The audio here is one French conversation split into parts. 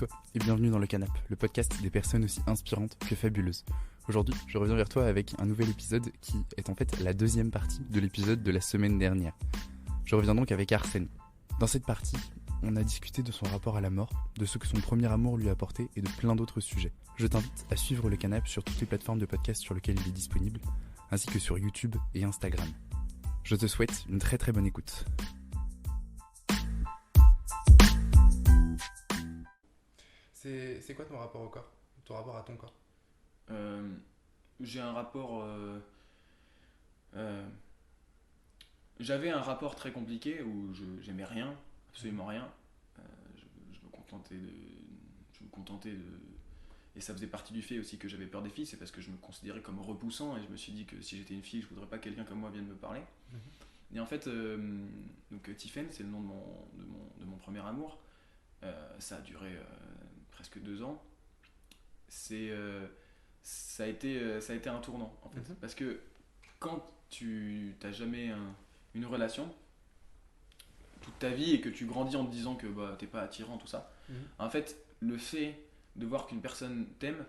toi et bienvenue dans le Canap, le podcast des personnes aussi inspirantes que fabuleuses. Aujourd'hui, je reviens vers toi avec un nouvel épisode qui est en fait la deuxième partie de l'épisode de la semaine dernière. Je reviens donc avec Arsène. Dans cette partie, on a discuté de son rapport à la mort, de ce que son premier amour lui a apporté et de plein d'autres sujets. Je t'invite à suivre le Canap sur toutes les plateformes de podcast sur lesquelles il est disponible, ainsi que sur YouTube et Instagram. Je te souhaite une très très bonne écoute. C'est quoi ton rapport au corps? Ton rapport à ton corps? J'ai un rapport. J'avais un rapport très compliqué où j'aimais rien, absolument rien. Je me contentais de. Je me contentais de. Et ça faisait partie du fait aussi que j'avais peur des filles, c'est parce que je me considérais comme repoussant et je me suis dit que si j'étais une fille, je voudrais pas que quelqu'un comme moi vienne me parler. Et en fait, donc Tiffen, c'est le nom de mon premier amour. Ça a duré presque 2 ans. Ça a été un tournant en fait. Parce que quand tu n'as jamais une relation toute ta vie et que tu grandis en te disant que t'es pas attirant, tout ça, en fait, le fait de voir qu'une personne t'aime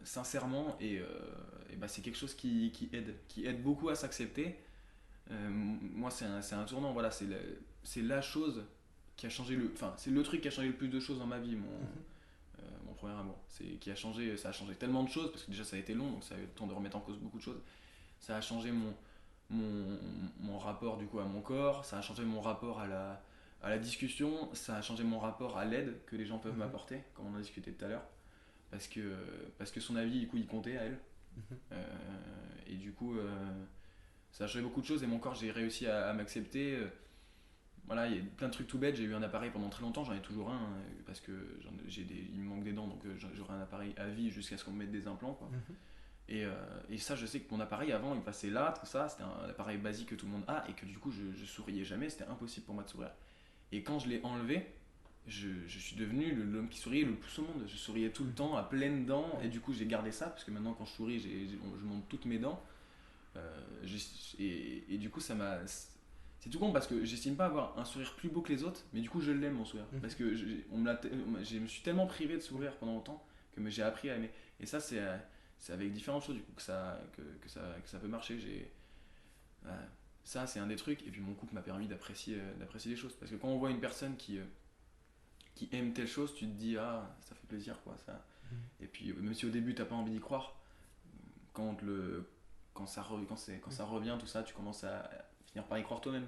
sincèrement et c'est quelque chose qui aide beaucoup à s'accepter. Moi, c'est un tournant, voilà, c'est la chose qui a changé c'est le truc qui a changé le plus de choses dans ma vie, mon premier amour. Ça a changé tellement de choses parce que déjà ça a été long, donc ça a eu le temps de remettre en cause beaucoup de choses. Ça a changé mon rapport du coup à mon corps, ça a changé mon rapport à la discussion, ça a changé mon rapport à l'aide que les gens peuvent m'apporter, comme on a discuté tout à l'heure, parce que son avis du coup il comptait à elle. Et du coup ça a changé beaucoup de choses et mon corps, j'ai réussi à m'accepter. Voilà, il y a plein de trucs tout bêtes. J'ai eu un appareil pendant très longtemps, j'en ai toujours un parce que il me manque des dents, donc j'aurai un appareil à vie jusqu'à ce qu'on me mette des implants, quoi. Et ça, je sais que mon appareil avant il passait là, tout ça, c'était un appareil basique que tout le monde a et que du coup je souriais jamais, c'était impossible pour moi de sourire. Et quand je l'ai enlevé, je suis devenu l'homme qui souriait le plus au monde. Je souriais tout le temps à pleines dents et du coup j'ai gardé ça parce que maintenant quand je souris, je monte toutes mes dents. Et du coup ça m'a. C'est tout con parce que j'estime pas avoir un sourire plus beau que les autres, mais du coup je l'aime mon sourire. Parce que je me suis tellement privé de sourire pendant longtemps que j'ai appris à aimer. Et ça, c'est avec différentes choses du coup que ça peut marcher. Ça, c'est un des trucs. Et puis mon couple m'a permis d'apprécier les choses. Parce que quand on voit une personne qui aime telle chose, tu te dis, ah, ça fait plaisir, quoi. Ça. Et puis même si au début t'as pas envie d'y croire, quand ça revient, tout ça, tu commences à finir par y croire toi-même.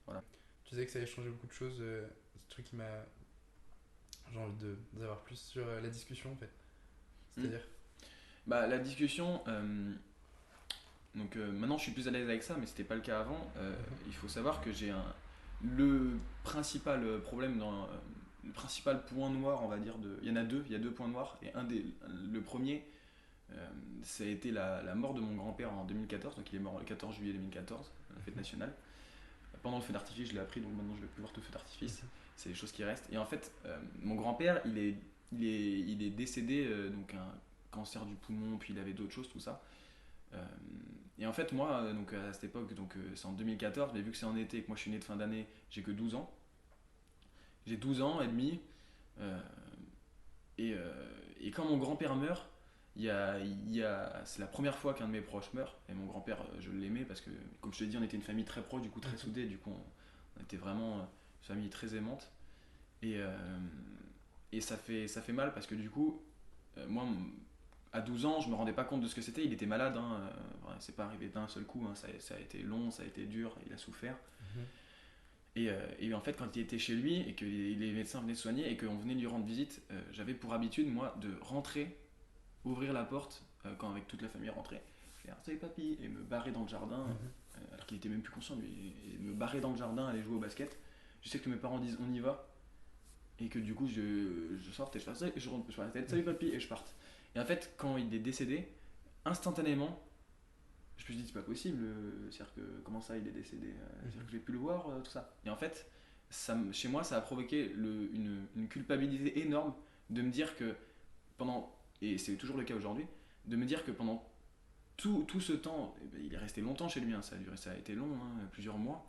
Voilà. Tu disais que ça avait changé beaucoup de choses, ce truc qui m'a. J'ai envie d'avoir plus sur la discussion en fait. C'est-à-dire la discussion, donc maintenant je suis plus à l'aise avec ça, mais c'était pas le cas avant. Il faut savoir que le principal problème le principal point noir, on va dire, il y en a deux, il y a deux points noirs, et le premier, ça a été la mort de mon grand-père en 2014, donc il est mort le 14 juillet 2014, la fête nationale. Pendant le feu d'artifice, je l'ai appris, donc maintenant je ne vais plus voir tout feu d'artifice. C'est des choses qui restent. Et en fait, mon grand-père, il est décédé, donc un cancer du poumon, puis il avait d'autres choses, tout ça. Et en fait, moi, donc à cette époque, donc c'est en 2014, mais vu que c'est en été et que moi je suis né de fin d'année, j'ai que 12 ans. J'ai 12 ans et demi. Et quand mon grand-père meurt, c'est la première fois qu'un de mes proches meurt. Et mon grand-père, je l'aimais parce que, comme je te l'ai dit, on était une famille très proche, du coup très soudée. Du coup, on était vraiment une famille très aimante. Et ça fait mal parce que du coup, moi, à 12 ans, je me rendais pas compte de ce que c'était. Il était malade, c'est pas arrivé d'un seul coup. Ça a été long, ça a été dur, il a souffert. Et en fait, quand il était chez lui et que les médecins venaient soigner et qu'on venait lui rendre visite, j'avais pour habitude, moi, de rentrer, ouvrir la porte quand avec toute la famille rentrait, faire salut papy et me barrer dans le jardin, alors qu'il était même plus conscient, lui, et me barrer dans le jardin, aller jouer au basket. Je sais que mes parents disent on y va et que du coup je sorte et je fais et je rentre, je fais la tête salut papy et je parte. Et en fait, quand il est décédé, instantanément, je me suis dit c'est pas possible, c'est-à-dire que comment ça il est décédé, c'est-à-dire que j'ai pu le voir, tout ça. Et en fait, chez moi ça a provoqué une culpabilité énorme de me dire que et c'est toujours le cas aujourd'hui, de me dire que pendant tout ce temps, il est resté longtemps chez lui, ça a été long, plusieurs mois,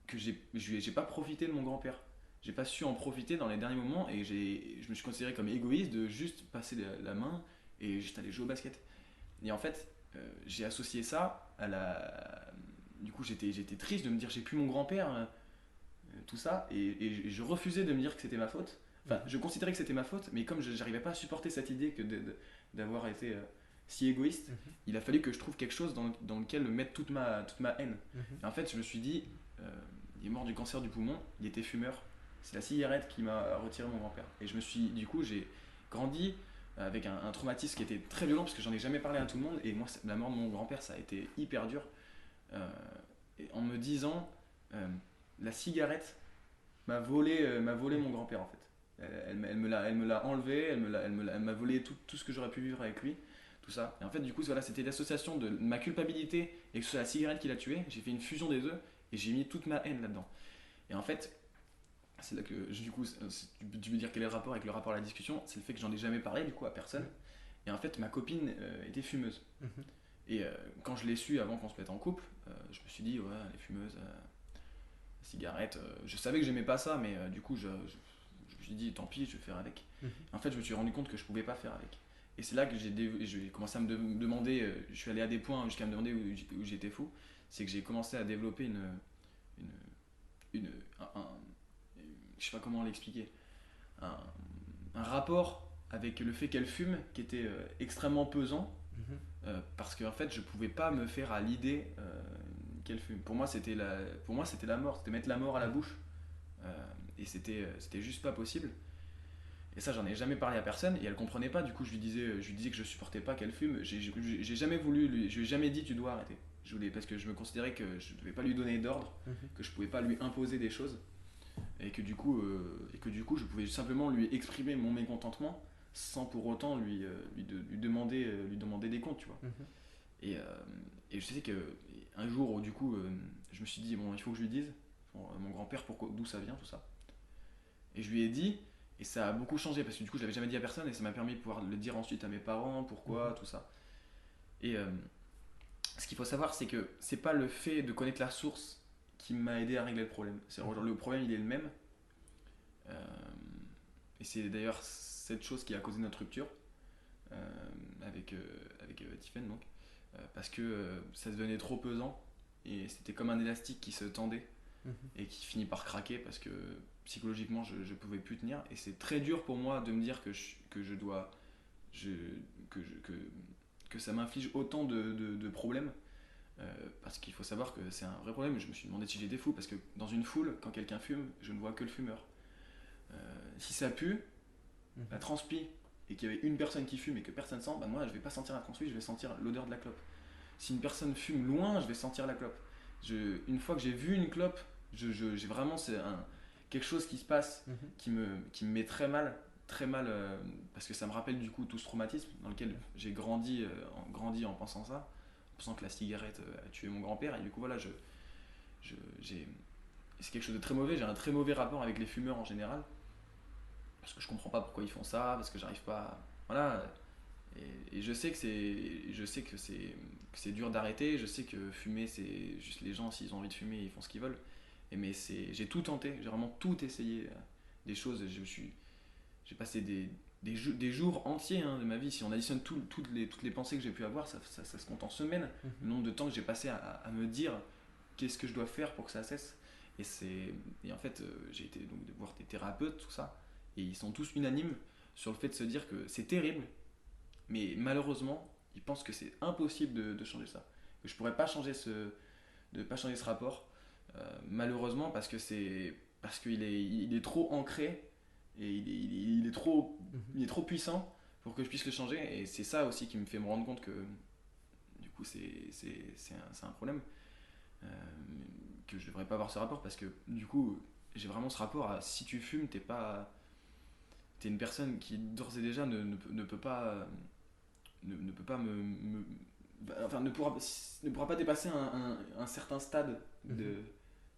que j'ai pas profité de mon grand-père. j'ai pas su en profiter dans les derniers moments et je me suis considéré comme égoïste de juste passer la main et juste aller jouer au basket. Et en fait, j'ai associé ça à la. Du coup, j'étais triste de me dire j'ai plus mon grand-père, tout ça, et je refusais de me dire que c'était ma faute. Enfin, je considérais que c'était ma faute, mais comme je n'arrivais pas à supporter cette idée d'avoir été si égoïste, il a fallu que je trouve quelque chose dans lequel mettre toute ma haine. Et en fait, je me suis dit, il est mort du cancer du poumon, il était fumeur, c'est la cigarette qui m'a retiré mon grand-père. Et du coup, j'ai grandi avec un traumatisme qui était très violent parce que j'en ai jamais parlé à tout le monde. Et moi, la mort de mon grand-père, ça a été hyper dur. Et en me disant, la cigarette m'a volé mon grand-père en fait. Elle me l'a enlevé, elle m'a volé tout ce que j'aurais pu vivre avec lui, tout ça. Et en fait, du coup, voilà, c'était l'association de ma culpabilité et que ce soit la cigarette qui l'a tué. J'ai fait une fusion des deux et j'ai mis toute ma haine là-dedans. Et en fait, c'est là que, du coup, tu veux dire quel est le rapport avec le rapport à la discussion. C'est le fait que j'en ai jamais parlé, du coup, à personne. Et en fait, ma copine était fumeuse. Et quand je l'ai su avant qu'on se mette en couple, je me suis dit, ouais, elle est fumeuse, cigarette. Je savais que j'aimais pas ça, mais du coup, je me suis dit, tant pis, je vais faire avec. En fait, je me suis rendu compte que je pouvais pas faire avec. Et c'est là que j'ai commencé à me demander, je suis allé à des points jusqu'à me demander où j'étais fou. C'est que j'ai commencé à développer je sais pas comment l'expliquer, un rapport avec le fait qu'elle fume qui était extrêmement pesant. Parce qu'en fait, je pouvais pas me faire à l'idée qu'elle fume. Pour moi, c'était la mort, c'était mettre la mort à la bouche. Et c'était juste pas possible. Et ça, j'en ai jamais parlé à personne et elle comprenait pas. Du coup, je lui disais que je supportais pas qu'elle fume. J'ai jamais voulu, je lui ai jamais dit tu dois arrêter. Parce que je me considérais que je devais pas lui donner d'ordre, que je pouvais pas lui imposer des choses et que du coup, je pouvais simplement lui exprimer mon mécontentement sans pour autant lui demander des comptes, tu vois. Et je sais que un jour où du coup, je me suis dit bon, il faut que je lui dise mon grand-père d'où ça vient tout ça. Et je lui ai dit. Et ça a beaucoup changé parce que du coup je l'avais jamais dit à personne et ça m'a permis de pouvoir le dire ensuite à mes parents, pourquoi, tout ça. Et ce qu'il faut savoir, c'est que c'est pas le fait de connaître la source qui m'a aidé à régler le problème. Le problème il est le même. Et c'est d'ailleurs cette chose qui a causé notre rupture avec Tiffen donc. Parce que ça devenait trop pesant et c'était comme un élastique qui se tendait et qui finit par craquer parce que psychologiquement je pouvais plus tenir et c'est très dur pour moi de me dire que ça m'inflige autant de problèmes parce qu'il faut savoir que c'est un vrai problème. Je me suis demandé si j'étais fou parce que dans une foule quand quelqu'un fume je ne vois que le fumeur. Si ça pue la transpi et qu'il y avait une personne qui fume et que personne sent, bah moi je vais pas sentir la transpi, je vais sentir l'odeur de la clope. Si une personne fume loin, je vais sentir la clope. Une fois que j'ai vu une clope, j'ai vraiment quelque chose qui se passe qui me met très mal parce que ça me rappelle du coup tout ce traumatisme dans lequel j'ai grandi en pensant ça, en pensant que la cigarette a tué mon grand-père et du coup voilà c'est quelque chose de très mauvais. J'ai un très mauvais rapport avec les fumeurs en général parce que je comprends pas pourquoi ils font ça, parce que j'arrive pas voilà. Et je sais que c'est dur d'arrêter, je sais que fumer c'est juste les gens s'ils ont envie de fumer ils font ce qu'ils veulent. Mais j'ai tout tenté, j'ai vraiment tout essayé, des choses, j'ai passé des jours entiers de ma vie, si on additionne toutes les pensées que j'ai pu avoir, ça se compte en semaines, le nombre de temps que j'ai passé à me dire qu'est-ce que je dois faire pour que ça cesse. Et en fait j'ai été donc de voir des thérapeutes, tout ça, et ils sont tous unanimes sur le fait de se dire que c'est terrible, mais malheureusement ils pensent que c'est impossible de changer ça, que je pourrais pas changer ce rapport. Malheureusement parce qu'il est trop ancré et il est trop puissant pour que je puisse le changer et c'est ça aussi qui me fait me rendre compte que du coup c'est un problème que je devrais pas avoir ce rapport parce que du coup j'ai vraiment ce rapport à si tu fumes t'es une personne qui d'ores et déjà ne peut pas ne pourra pas dépasser un certain stade de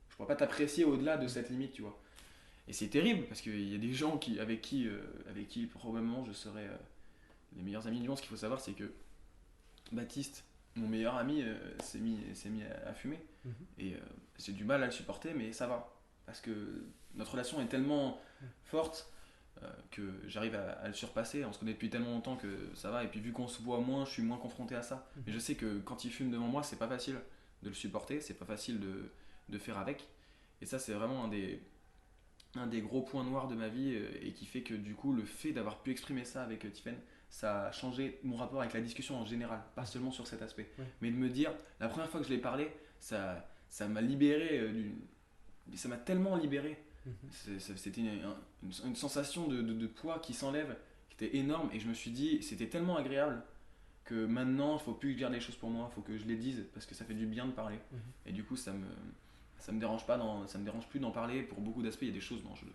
je pourrais pas t'apprécier au-delà de cette limite, tu vois. Et c'est terrible parce qu'il y a des gens avec qui probablement je serais les meilleurs amis du monde. Ce qu'il faut savoir, c'est que Baptiste, mon meilleur ami, s'est mis à fumer. Et j'ai du mal à le supporter, mais ça va. parce que notre relation est tellement forte que j'arrive à le surpasser. On se connaît depuis tellement longtemps que ça va. Et puis vu qu'on se voit moins, je suis moins confronté à ça. Mais je sais que quand il fume devant moi, c'est pas facile de le supporter, c'est pas facile de faire avec. Et ça, c'est vraiment un des gros points noirs de ma vie et qui fait que du coup, le fait d'avoir pu exprimer ça avec Tiffen, ça a changé mon rapport avec la discussion en général, pas seulement sur cet aspect. Mais de me dire, la première fois que je l'ai parlé, ça m'a libéré, ça m'a tellement libéré. C'était une sensation de poids qui s'enlève, qui était énorme, et je me suis dit, c'était tellement agréable que maintenant, il faut plus que je garde les choses pour moi, il faut que je les dise, parce que ça fait du bien de parler. Et du coup, ça me dérange pas, ça me dérange plus d'en parler pour beaucoup d'aspects. Il y a des choses dont je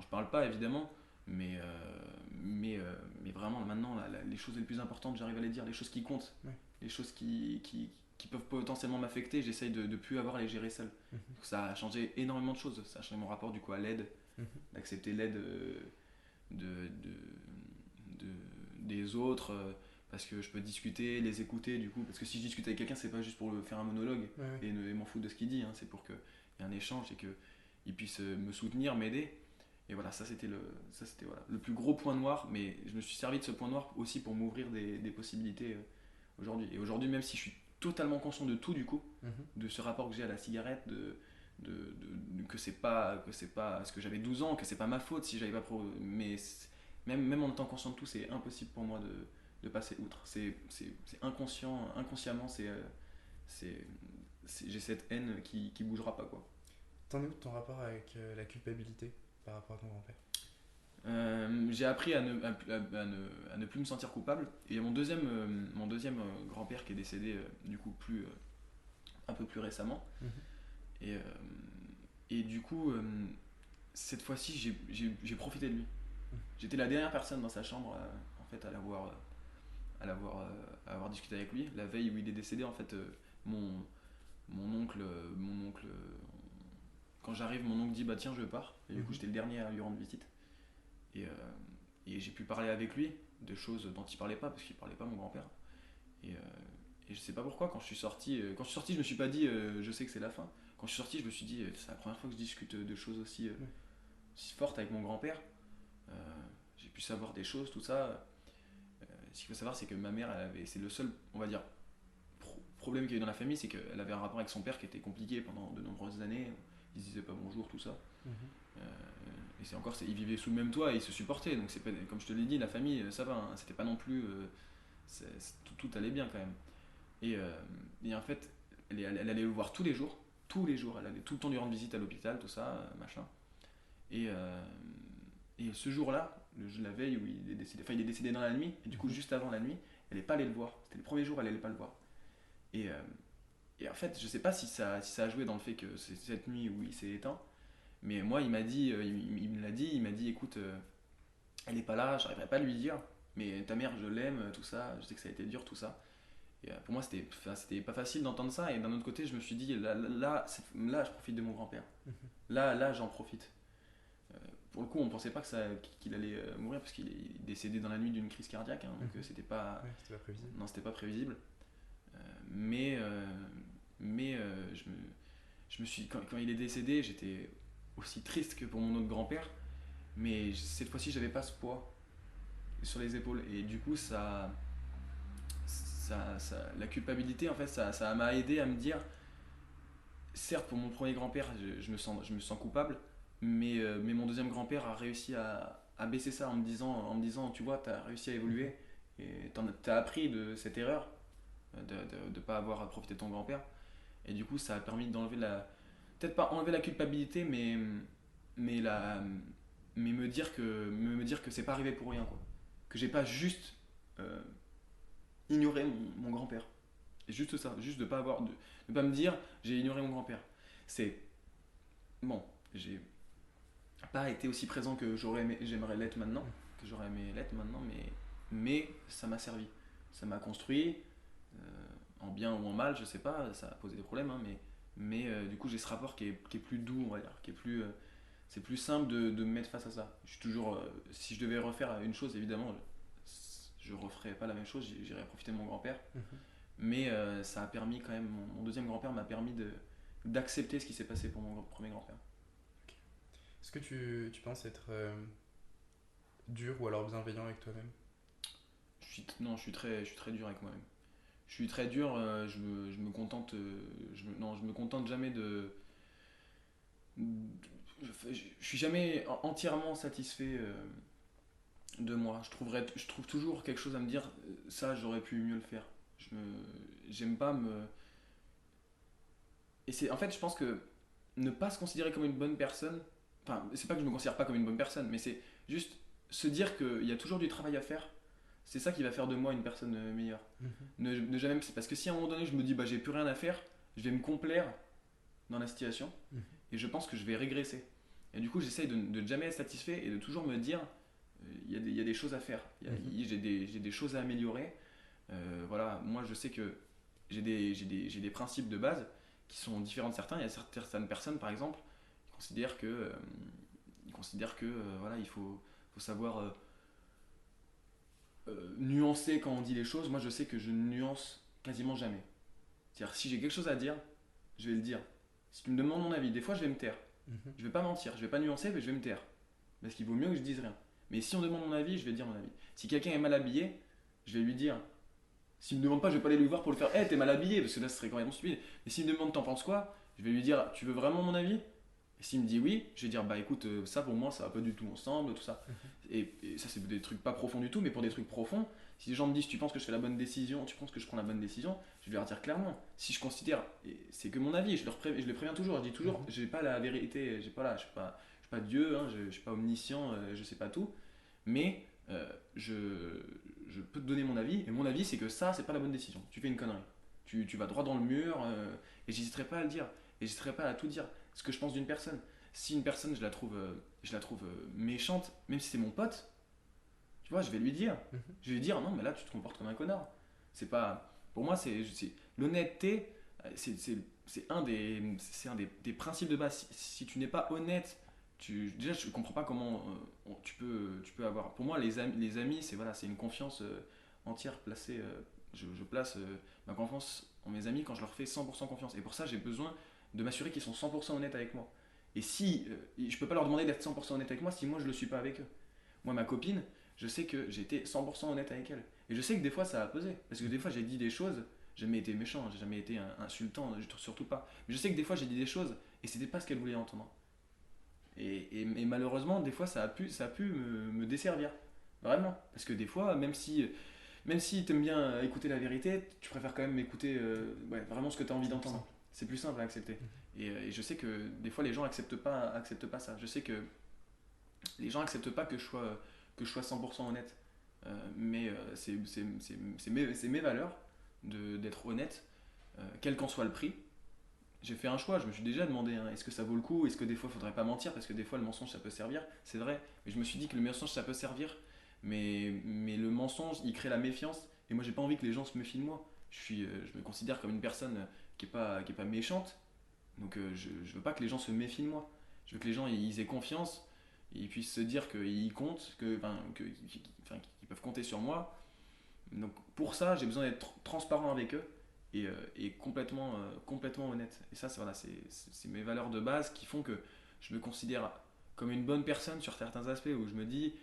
parle pas évidemment, mais vraiment maintenant, les choses les plus importantes, j'arrive à les dire, les choses qui comptent, les choses qui peuvent potentiellement m'affecter, j'essaye de ne plus avoir à les gérer seul. Ça a changé énormément de choses, ça a changé mon rapport du coup à l'aide, d'accepter l'aide des autres. Parce que je peux discuter, les écouter du coup, parce que si je discute avec quelqu'un, c'est pas juste pour faire un monologue et m'en foutre de ce qu'il dit, hein, c'est pour qu'il y ait un échange et qu'il puisse me soutenir, m'aider. Et voilà, ça c'était voilà, le plus gros point noir, mais je me suis servi de ce point noir aussi pour m'ouvrir des possibilités aujourd'hui. Et aujourd'hui, même si je suis totalement conscient de tout du coup, de ce rapport que j'ai à la cigarette, que c'est pas parce que j'avais 12 ans, que c'est pas ma faute si j'avais pas mais même en étant conscient de tout, c'est impossible pour moi de passer outre. C'est inconsciemment, j'ai cette haine qui bougera pas, quoi. T'en es où de ton rapport avec la culpabilité par rapport à ton grand-père? J'ai appris à ne plus me sentir coupable. Et mon deuxième grand-père qui est décédé du coup un peu plus récemment. Et du coup, cette fois-ci, j'ai profité de lui. J'étais la dernière personne dans sa chambre en fait, à avoir discuté avec lui. La veille où il est décédé, en fait, mon oncle, quand j'arrive, mon oncle dit bah tiens, je pars. Et du coup, j'étais le dernier à lui rendre visite. Et j'ai pu parler avec lui de choses dont il parlait pas, parce qu'il parlait pas, mon grand-père. Et je sais pas pourquoi, quand je suis sorti, je me suis pas dit je sais que c'est la fin. Quand je suis sorti, je me suis dit c'est la première fois que je discute de choses aussi fortes avec mon grand-père. J'ai pu savoir des choses, tout ça. Ce qu'il faut savoir, c'est que ma mère, c'est le seul, on va dire, problème qu'il y a eu dans la famille, c'est qu'elle avait un rapport avec son père qui était compliqué pendant de nombreuses années. Ils se disaient pas bonjour, tout ça. Et ils vivaient sous le même toit et ils se supportaient. Donc comme je te l'ai dit, la famille, ça va. Hein, c'était pas non plus, tout allait bien quand même. Et en fait, elle allait le voir tous les jours. Tous les jours, elle allait tout le temps lui rendre visite à l'hôpital, tout ça, machin. Et ce jour-là, la veille où il est décédé, enfin il est décédé dans la nuit, et du coup juste avant la nuit, elle n'est pas allée le voir. C'était le premier jour, elle n'allait pas le voir. Et en fait, je sais pas si ça a joué dans le fait que c'est cette nuit où il s'est éteint, mais moi il m'a dit, il me l'a dit, il m'a dit écoute, elle n'est pas là, j'arriverai pas à lui dire, mais ta mère je l'aime, tout ça, je sais que ça a été dur, tout ça. Et pour moi c'était pas facile d'entendre ça, et d'un autre côté je me suis dit là je profite de mon grand-père. Là j'en profite. Pour le coup, on pensait pas qu'il allait mourir parce qu'il est décédé dans la nuit d'une crise cardiaque, hein, donc c'était pas prévisible. Non, c'était pas prévisible. Je me suis quand il est décédé, j'étais aussi triste que pour mon autre grand-père, mais cette fois-ci, j'avais pas ce poids sur les épaules et du coup la culpabilité en fait ça m'a aidé à me dire certes pour mon premier grand-père je me sens coupable, mais mon deuxième grand-père a réussi à baisser ça en me disant tu vois, tu as réussi à évoluer et tu as appris de cette erreur de ne pas avoir profité de ton grand-père. Et du coup, ça a permis d'enlever peut-être pas enlever la culpabilité, mais me dire que c'est pas arrivé pour rien, quoi. Que j'ai pas juste ignoré mon grand-père. Et juste ça, juste de pas me dire j'ai ignoré mon grand-père. C'est bon, j'ai pas été aussi présent que j'aimerais l'être maintenant, que j'aurais aimé l'être maintenant, mais ça m'a servi, ça m'a construit, en bien ou en mal, je sais pas, ça a posé des problèmes, hein, mais du coup j'ai ce rapport qui est plus doux, on va dire, c'est plus simple de me mettre face à ça. Je suis toujours, si je devais refaire une chose, évidemment, je referais pas la même chose, j'irais profiter de mon grand-père, mais ça a permis quand même, mon deuxième grand-père m'a permis d'accepter ce qui s'est passé pour mon premier grand-père. Ok. Est-ce que tu penses être dur ou alors bienveillant avec toi-même? Non, je suis très dur avec moi-même. Je suis très dur, je me contente, non, je me contente jamais je suis jamais entièrement satisfait de moi. Je trouve toujours quelque chose à me dire, ça j'aurais pu mieux le faire. Je me, j'aime pas me, et c'est, en fait, je pense que ne pas se considérer comme une bonne personne, enfin, c'est pas que je me considère pas comme une bonne personne, mais c'est juste se dire qu'il y a toujours du travail à faire. C'est ça qui va faire de moi une personne meilleure. Mhm. Ne jamais, c'est parce que si à un moment donné je me dis bah j'ai plus rien à faire, je vais me complaire dans la situation Mhm. et je pense que je vais régresser. Et du coup j'essaye de ne jamais être satisfait et de toujours me dire il y a des choses à faire, Mhm. j'ai des choses à améliorer. Voilà, moi je sais que j'ai des principes de base qui sont différents de certains. Il y a certaines personnes par exemple qui considèrent que voilà, faut savoir nuancer quand on dit les choses. Moi je sais que je ne nuance quasiment jamais. C'est-à-dire, si j'ai quelque chose à dire, je vais le dire. Si tu me demandes mon avis, des fois je vais me taire. Mhm. Je vais pas mentir, je vais pas nuancer, mais je vais me taire. Parce qu'il vaut mieux que je dise rien. Mais si on me demande mon avis, je vais dire mon avis. Si quelqu'un est mal habillé, je vais lui dire. S'il me demande pas, je vais pas aller lui voir pour lui faire hey, t'es mal habillé, parce que là ce serait quand même stupide. Mais s'il me demande t'en penses quoi, je vais lui dire tu veux vraiment mon avis. Et s'il me dit oui, je vais dire bah écoute, ça pour moi ça va pas du tout ensemble, tout ça. Et ça c'est des trucs pas profonds du tout, mais pour des trucs profonds, si les gens me disent tu penses que je fais la bonne décision, tu penses que je prends la bonne décision, je vais leur dire clairement. Si je considère, et c'est que mon avis, je les préviens toujours, je dis toujours, Mhm. j'ai pas la vérité, j'ai pas là, je suis pas Dieu, hein, je suis pas omniscient, je sais pas tout, mais je peux te donner mon avis, et mon avis c'est que ça c'est pas la bonne décision. Tu fais une connerie, tu vas droit dans le mur, et j'hésiterai pas à le dire, et j'hésiterai pas à tout dire, ce que je pense d'une personne. Si une personne je la trouve méchante, même si c'est mon pote, tu vois, je vais lui dire. Mhm. Je vais lui dire, non, mais là, tu te comportes comme un connard. C'est pas. Pour moi, l'honnêteté, c'est un des principes de base. Si tu n'es pas honnête, déjà, je comprends pas comment tu peux avoir. Pour moi, les amis c'est voilà, c'est une confiance entière placée. Je place ma confiance en mes amis quand je leur fais 100% confiance. Et pour ça, j'ai besoin de m'assurer qu'ils sont 100% honnêtes avec moi. Et si je peux pas leur demander d'être 100% honnête avec moi si moi je le suis pas avec eux. Moi, ma copine, je sais que j'étais 100% honnête avec elle. Et je sais que des fois ça a pesé. Parce que des fois j'ai dit des choses, j'ai jamais été méchant, j'ai jamais été insultant, surtout pas. Mais je sais que des fois j'ai dit des choses et c'était pas ce qu'elle voulait entendre. Et malheureusement, des fois ça a pu me desservir. Vraiment. Parce que des fois, même si t'aimes bien écouter la vérité, tu préfères quand même écouter ouais, vraiment ce que t'as envie C'est plus d'entendre. simple. C'est plus simple à accepter. Mhm. Et je sais que des fois les gens acceptent pas ça. Je sais que les gens acceptent pas que je sois 100% honnête. Mais c'est mes valeurs d'être honnête, quel qu'en soit le prix. J'ai fait un choix, je me suis déjà demandé hein, est-ce que ça vaut le coup, est-ce que des fois il faudrait pas mentir, parce que des fois le mensonge ça peut servir, c'est vrai, mais je me suis dit que le mensonge ça peut servir, mais le mensonge il crée la méfiance, et moi j'ai pas envie que les gens se méfient de moi. Je me considère comme une personne qui est pas méchante, donc je veux pas que les gens se méfient de moi. Je veux que les gens ils aient confiance, ils puissent se dire qu'ils comptent, qu'ils peuvent compter sur moi. Donc pour ça, j'ai besoin d'être transparent avec eux et complètement honnête. Et ça, c'est mes valeurs de base qui font que je me considère comme une bonne personne sur certains aspects où je me dis,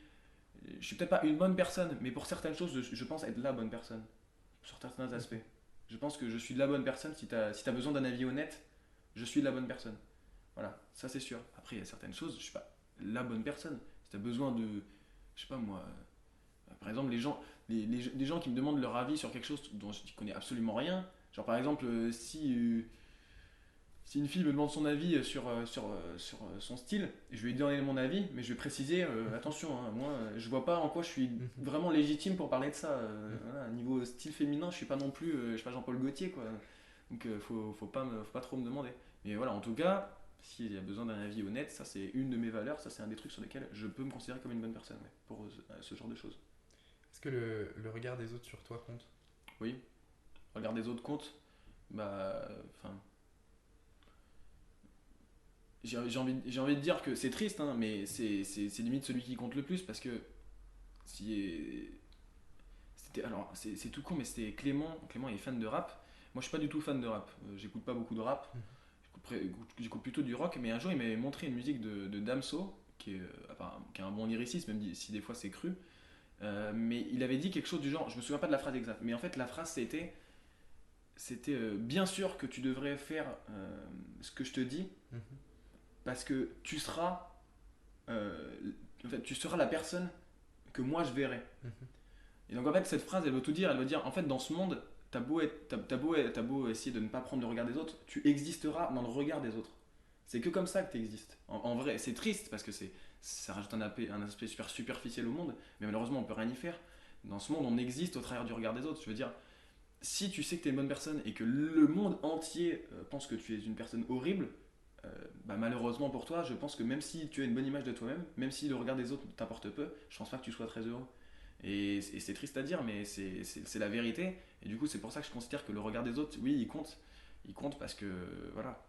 je suis peut-être pas une bonne personne, mais pour certaines choses, je pense être la bonne personne sur certains aspects. Mhm. Je pense que je suis de la bonne personne. Si t'as besoin d'un avis honnête, je suis de la bonne personne. Voilà, ça c'est sûr. Après, il y a certaines choses, je suis pas la bonne personne. Si tu as besoin de, je sais pas moi, par exemple, les gens qui me demandent leur avis sur quelque chose dont je ne connais absolument rien, genre par exemple, si une fille me demande son avis sur son style, je vais lui donner mon avis, mais je vais préciser, Mhm. attention, hein, moi, je vois pas en quoi je suis Mhm. vraiment légitime pour parler de ça. Mhm. Voilà, niveau style féminin, je suis pas non plus, je suis pas Jean-Paul Gaultier, quoi. Donc faut pas trop me demander. Mais voilà, en tout cas, s'il y a besoin d'un avis honnête, ça c'est une de mes valeurs, ça c'est un des trucs sur lesquels je peux me considérer comme une bonne personne, ouais, pour ce genre de choses. Est-ce que le regard des autres sur toi compte? Oui, regarde les autres comptes, bah, enfin, j'ai envie de dire que c'est triste, hein, mais c'est limite celui qui compte le plus parce que si c'était alors c'est tout con, mais c'était Clément. Clément est fan de rap. Moi, je suis pas du tout fan de rap. J'écoute pas beaucoup de rap. Mhm. j'écoute plutôt du rock, mais un jour il m'avait montré une musique de Damso, qui a un bon lyricisme, même si des fois c'est cru. Mais il avait dit quelque chose du genre, je me souviens pas de la phrase exacte, mais en fait la phrase c'était bien sûr que tu devrais faire ce que je te dis, Mhm. parce que en fait, tu seras la personne que moi je verrai. Mhm. Et donc en fait cette phrase elle veut tout dire, elle veut dire en fait dans ce monde, t'as beau essayer de ne pas prendre le regard des autres, tu existeras dans le regard des autres. C'est que comme ça que tu existes. En vrai, c'est triste parce que ça rajoute un aspect super superficiel au monde, mais malheureusement on peut rien y faire. Dans ce monde on existe au travers du regard des autres. Je veux dire, si tu sais que tu es une bonne personne et que le monde entier pense que tu es une personne horrible, bah malheureusement pour toi, je pense que même si tu as une bonne image de toi-même, même si le regard des autres t'importe peu, je pense pas que tu sois très heureux. Et c'est triste à dire, mais c'est la vérité. Et du coup, c'est pour ça que je considère que le regard des autres, oui, il compte. Il compte parce que, voilà.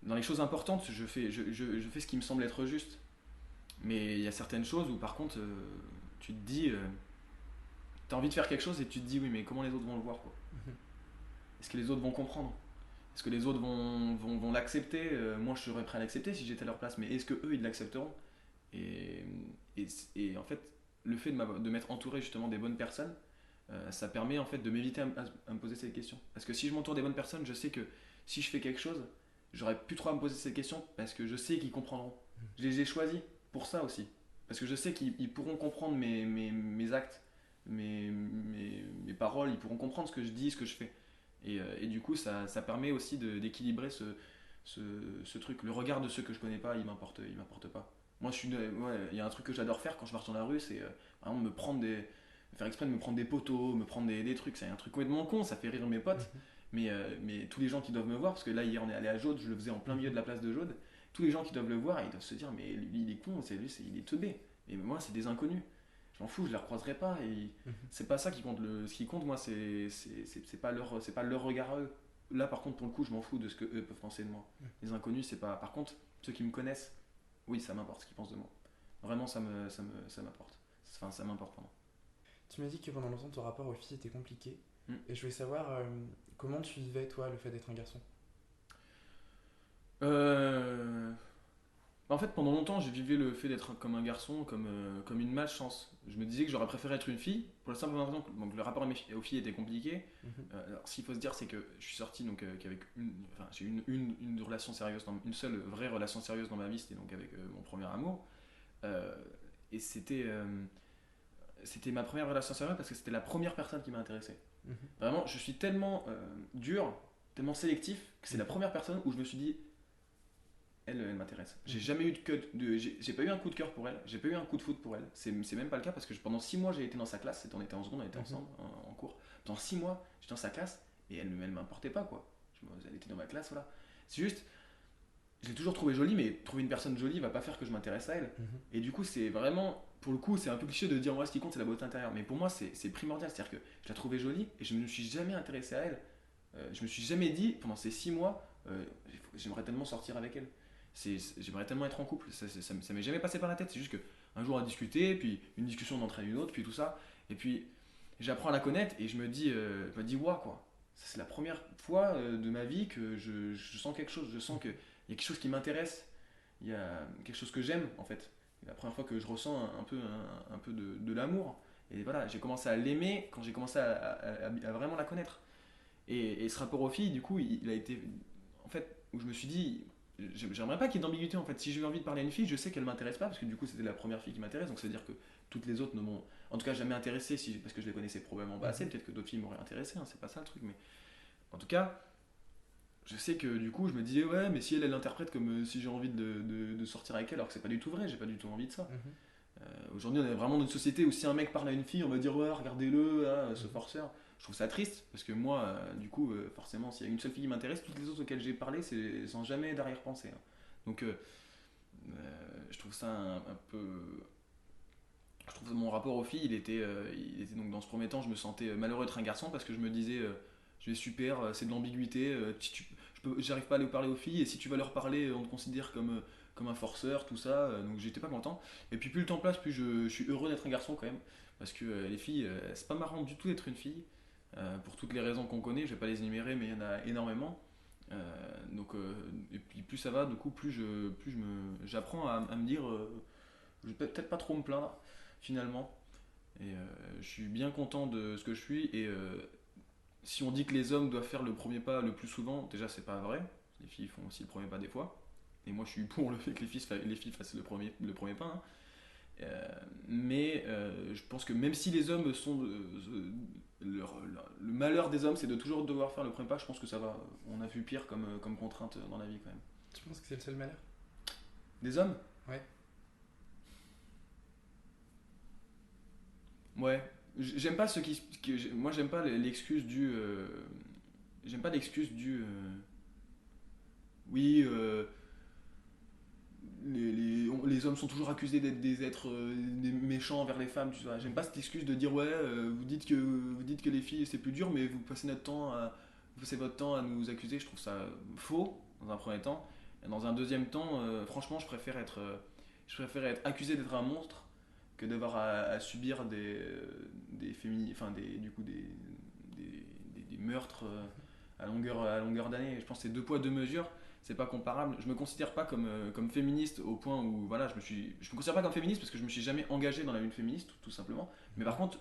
Dans les choses importantes, je fais ce qui me semble être juste. Mais il y a certaines choses où, par contre, tu te dis, t'as envie de faire quelque chose et tu te dis, oui, mais comment les autres vont le voir, quoi. Mhm. Est-ce que les autres vont comprendre? Est-ce que les autres vont l'accepter? Moi, je serais prêt à l'accepter si j'étais à leur place, mais est-ce que eux, ils l'accepteront? Et, et en fait, le fait de m'être entouré justement des bonnes personnes, ça permet en fait de m'éviter à me poser cette question. Parce que si je m'entoure des bonnes personnes, je sais que si je fais quelque chose, j'aurais plus trop à me poser cette question parce que je sais qu'ils comprendront. Je les ai choisis pour ça aussi. Parce que je sais qu'ils pourront comprendre mes actes, mes paroles, ils pourront comprendre ce que je dis, ce que je fais. Et du coup, ça permet aussi d'équilibrer ce truc. Le regard de ceux que je connais pas, il m'importe pas. Moi, ouais, il y a un truc que j'adore faire quand je marche dans la rue, c'est par exemple, faire exprès de me prendre des poteaux, me prendre des trucs. C'est un truc complètement con, ça fait rire mes potes. Mhm. Mais tous les gens qui doivent me voir, parce que là, hier, on est allé à Jaude, je le faisais en plein milieu de la place de Jaude. Tous les gens qui doivent le voir, ils doivent se dire, mais lui, il est con, il est teubé. Et moi, c'est des inconnus. Je m'en fous, je les recroiserai pas. Et Mhm. c'est pas ça qui compte. Ce qui compte, moi, c'est pas leur regard à eux. Là, par contre, pour le coup, je m'en fous de ce que eux peuvent penser de moi. Les inconnus, c'est pas. Par contre, ceux qui me connaissent, oui, ça m'importe ce qu'ils pensent de moi. Vraiment, ça m'importe. Enfin, ça m'importe, pardon. Tu m'as dit que pendant longtemps ton rapport aux filles était compliqué. Mm. Et je voulais savoir comment tu vivais toi le fait d'être un garçon. Euh... En fait, pendant longtemps, j'ai vécu le fait d'être comme un garçon, comme une malchance. Je me disais que j'aurais préféré être une fille, pour la simple raison que donc, le rapport aux filles était compliqué. Mhm. Alors, ce qu'il faut se dire, c'est que je suis sorti donc, qu'avec enfin, j'ai eu une relation sérieuse, une seule vraie relation sérieuse dans ma vie, c'était donc avec mon premier amour. Euh, et c'était ma première relation sérieuse parce que c'était la première personne qui m'a intéressé. Mhm. Vraiment, je suis tellement dur, tellement sélectif, que c'est la première personne où je me suis dit, elle m'intéresse. J'ai jamais eu j'ai pas eu un coup de cœur pour elle, j'ai pas eu un coup de foot pour elle. C'est même pas le cas parce que pendant 6 mois j'ai été dans sa classe, on était en seconde, on était ensemble en cours. Pendant 6 mois j'étais dans sa classe et elle m'importait pas quoi. Elle était dans ma classe, voilà. C'est juste, je l'ai toujours trouvée jolie, mais trouver une personne jolie va pas faire que je m'intéresse à elle. Mhm. Et du coup, c'est vraiment, pour le coup, c'est un peu cliché de dire ouais, ce qui compte c'est la beauté intérieure. Mais pour moi, c'est primordial. C'est-à-dire que je la trouvais jolie et je me suis jamais intéressé à elle. Je me suis jamais dit pendant ces 6 mois, j'aimerais tellement sortir avec elle. J'aimerais tellement être en couple. Ça m'est jamais passé par la tête. C'est juste qu'un jour on a discuté, puis une discussion entraîne une autre, puis tout ça. Et puis j'apprends à la connaître et je me dis ouah quoi. C'est la première fois de ma vie que je sens quelque chose. Je sens qu'il y a quelque chose qui m'intéresse. Il y a quelque chose que j'aime en fait. C'est la première fois que je ressens un peu de l'amour. Et voilà, j'ai commencé à l'aimer quand j'ai commencé à vraiment la connaître. Et ce rapport aux filles, du coup, il a été. En fait, où je me suis dit, j'aimerais pas qu'il y ait d'ambiguïté en fait. Si j'ai eu envie de parler à une fille, je sais qu'elle m'intéresse pas parce que du coup, c'était la première fille qui m'intéresse. Donc, ça veut dire que toutes les autres ne m'ont, en tout cas, jamais intéressé parce que je les connaissais probablement pas assez. Peut-être que d'autres filles m'auraient intéressé, hein, c'est pas ça le truc. Mais en tout cas, je sais que du coup, je me disais, ouais, mais si elle l'interprète comme si j'ai envie de sortir avec elle, alors que c'est pas du tout vrai, j'ai pas du tout envie de ça. Mhm. Aujourd'hui, on est vraiment dans une société où si un mec parle à une fille, on va dire, ouais, regardez-le, là, ce forceur. Je trouve ça triste parce que moi, du coup, forcément, s'il y a une seule fille qui m'intéresse, toutes les autres auxquelles j'ai parlé, c'est sans jamais d'arrière-pensée. Hein. Donc, je trouve ça un peu. Je trouve que mon rapport aux filles, il était donc dans ce premier temps, je me sentais malheureux d'être un garçon parce que je me disais, je vais super, c'est de l'ambiguïté, j'arrive pas à leur parler aux filles et si tu vas leur parler, on te considère comme un forceur, tout ça, donc j'étais pas content. Et puis plus le temps passe, plus je suis heureux d'être un garçon quand même parce que les filles, c'est pas marrant du tout d'être une fille pour toutes les raisons qu'on connaît, je vais pas les énumérer, mais il y en a énormément. Et puis plus ça va, du coup, j'apprends à me dire, je vais peut-être pas trop me plaindre finalement. Et je suis bien content de ce que je suis. Et si on dit que les hommes doivent faire le premier pas le plus souvent, déjà c'est pas vrai. Les filles font aussi le premier pas des fois. Et moi je suis pour le fait que les filles fassent le premier pas, hein. Je pense que même si les hommes sont. Le malheur des hommes, c'est de toujours devoir faire le premier pas. Je pense que ça va. On a vu pire comme contrainte dans la vie quand même. Tu penses que c'est le seul malheur? Des hommes? Ouais. Ouais. J'aime pas ceux moi j'aime pas l'excuse du. J'aime pas l'excuse du. Oui. Les hommes sont toujours accusés d'être des êtres des méchants envers les femmes, tu vois. J'aime pas cette excuse de dire ouais, vous dites que les filles c'est plus dur, mais vous passez votre temps à nous accuser. Je trouve ça faux dans un premier temps. Et dans un deuxième temps, franchement, je préfère être accusé d'être un monstre que d'avoir à subir enfin des meurtres à longueur d'année. Je pense que c'est deux poids deux mesures. C'est pas comparable. Je me considère pas comme féministe au point où voilà, je me considère pas comme féministe parce que je me suis jamais engagé dans la lutte féministe tout simplement. Mais par contre,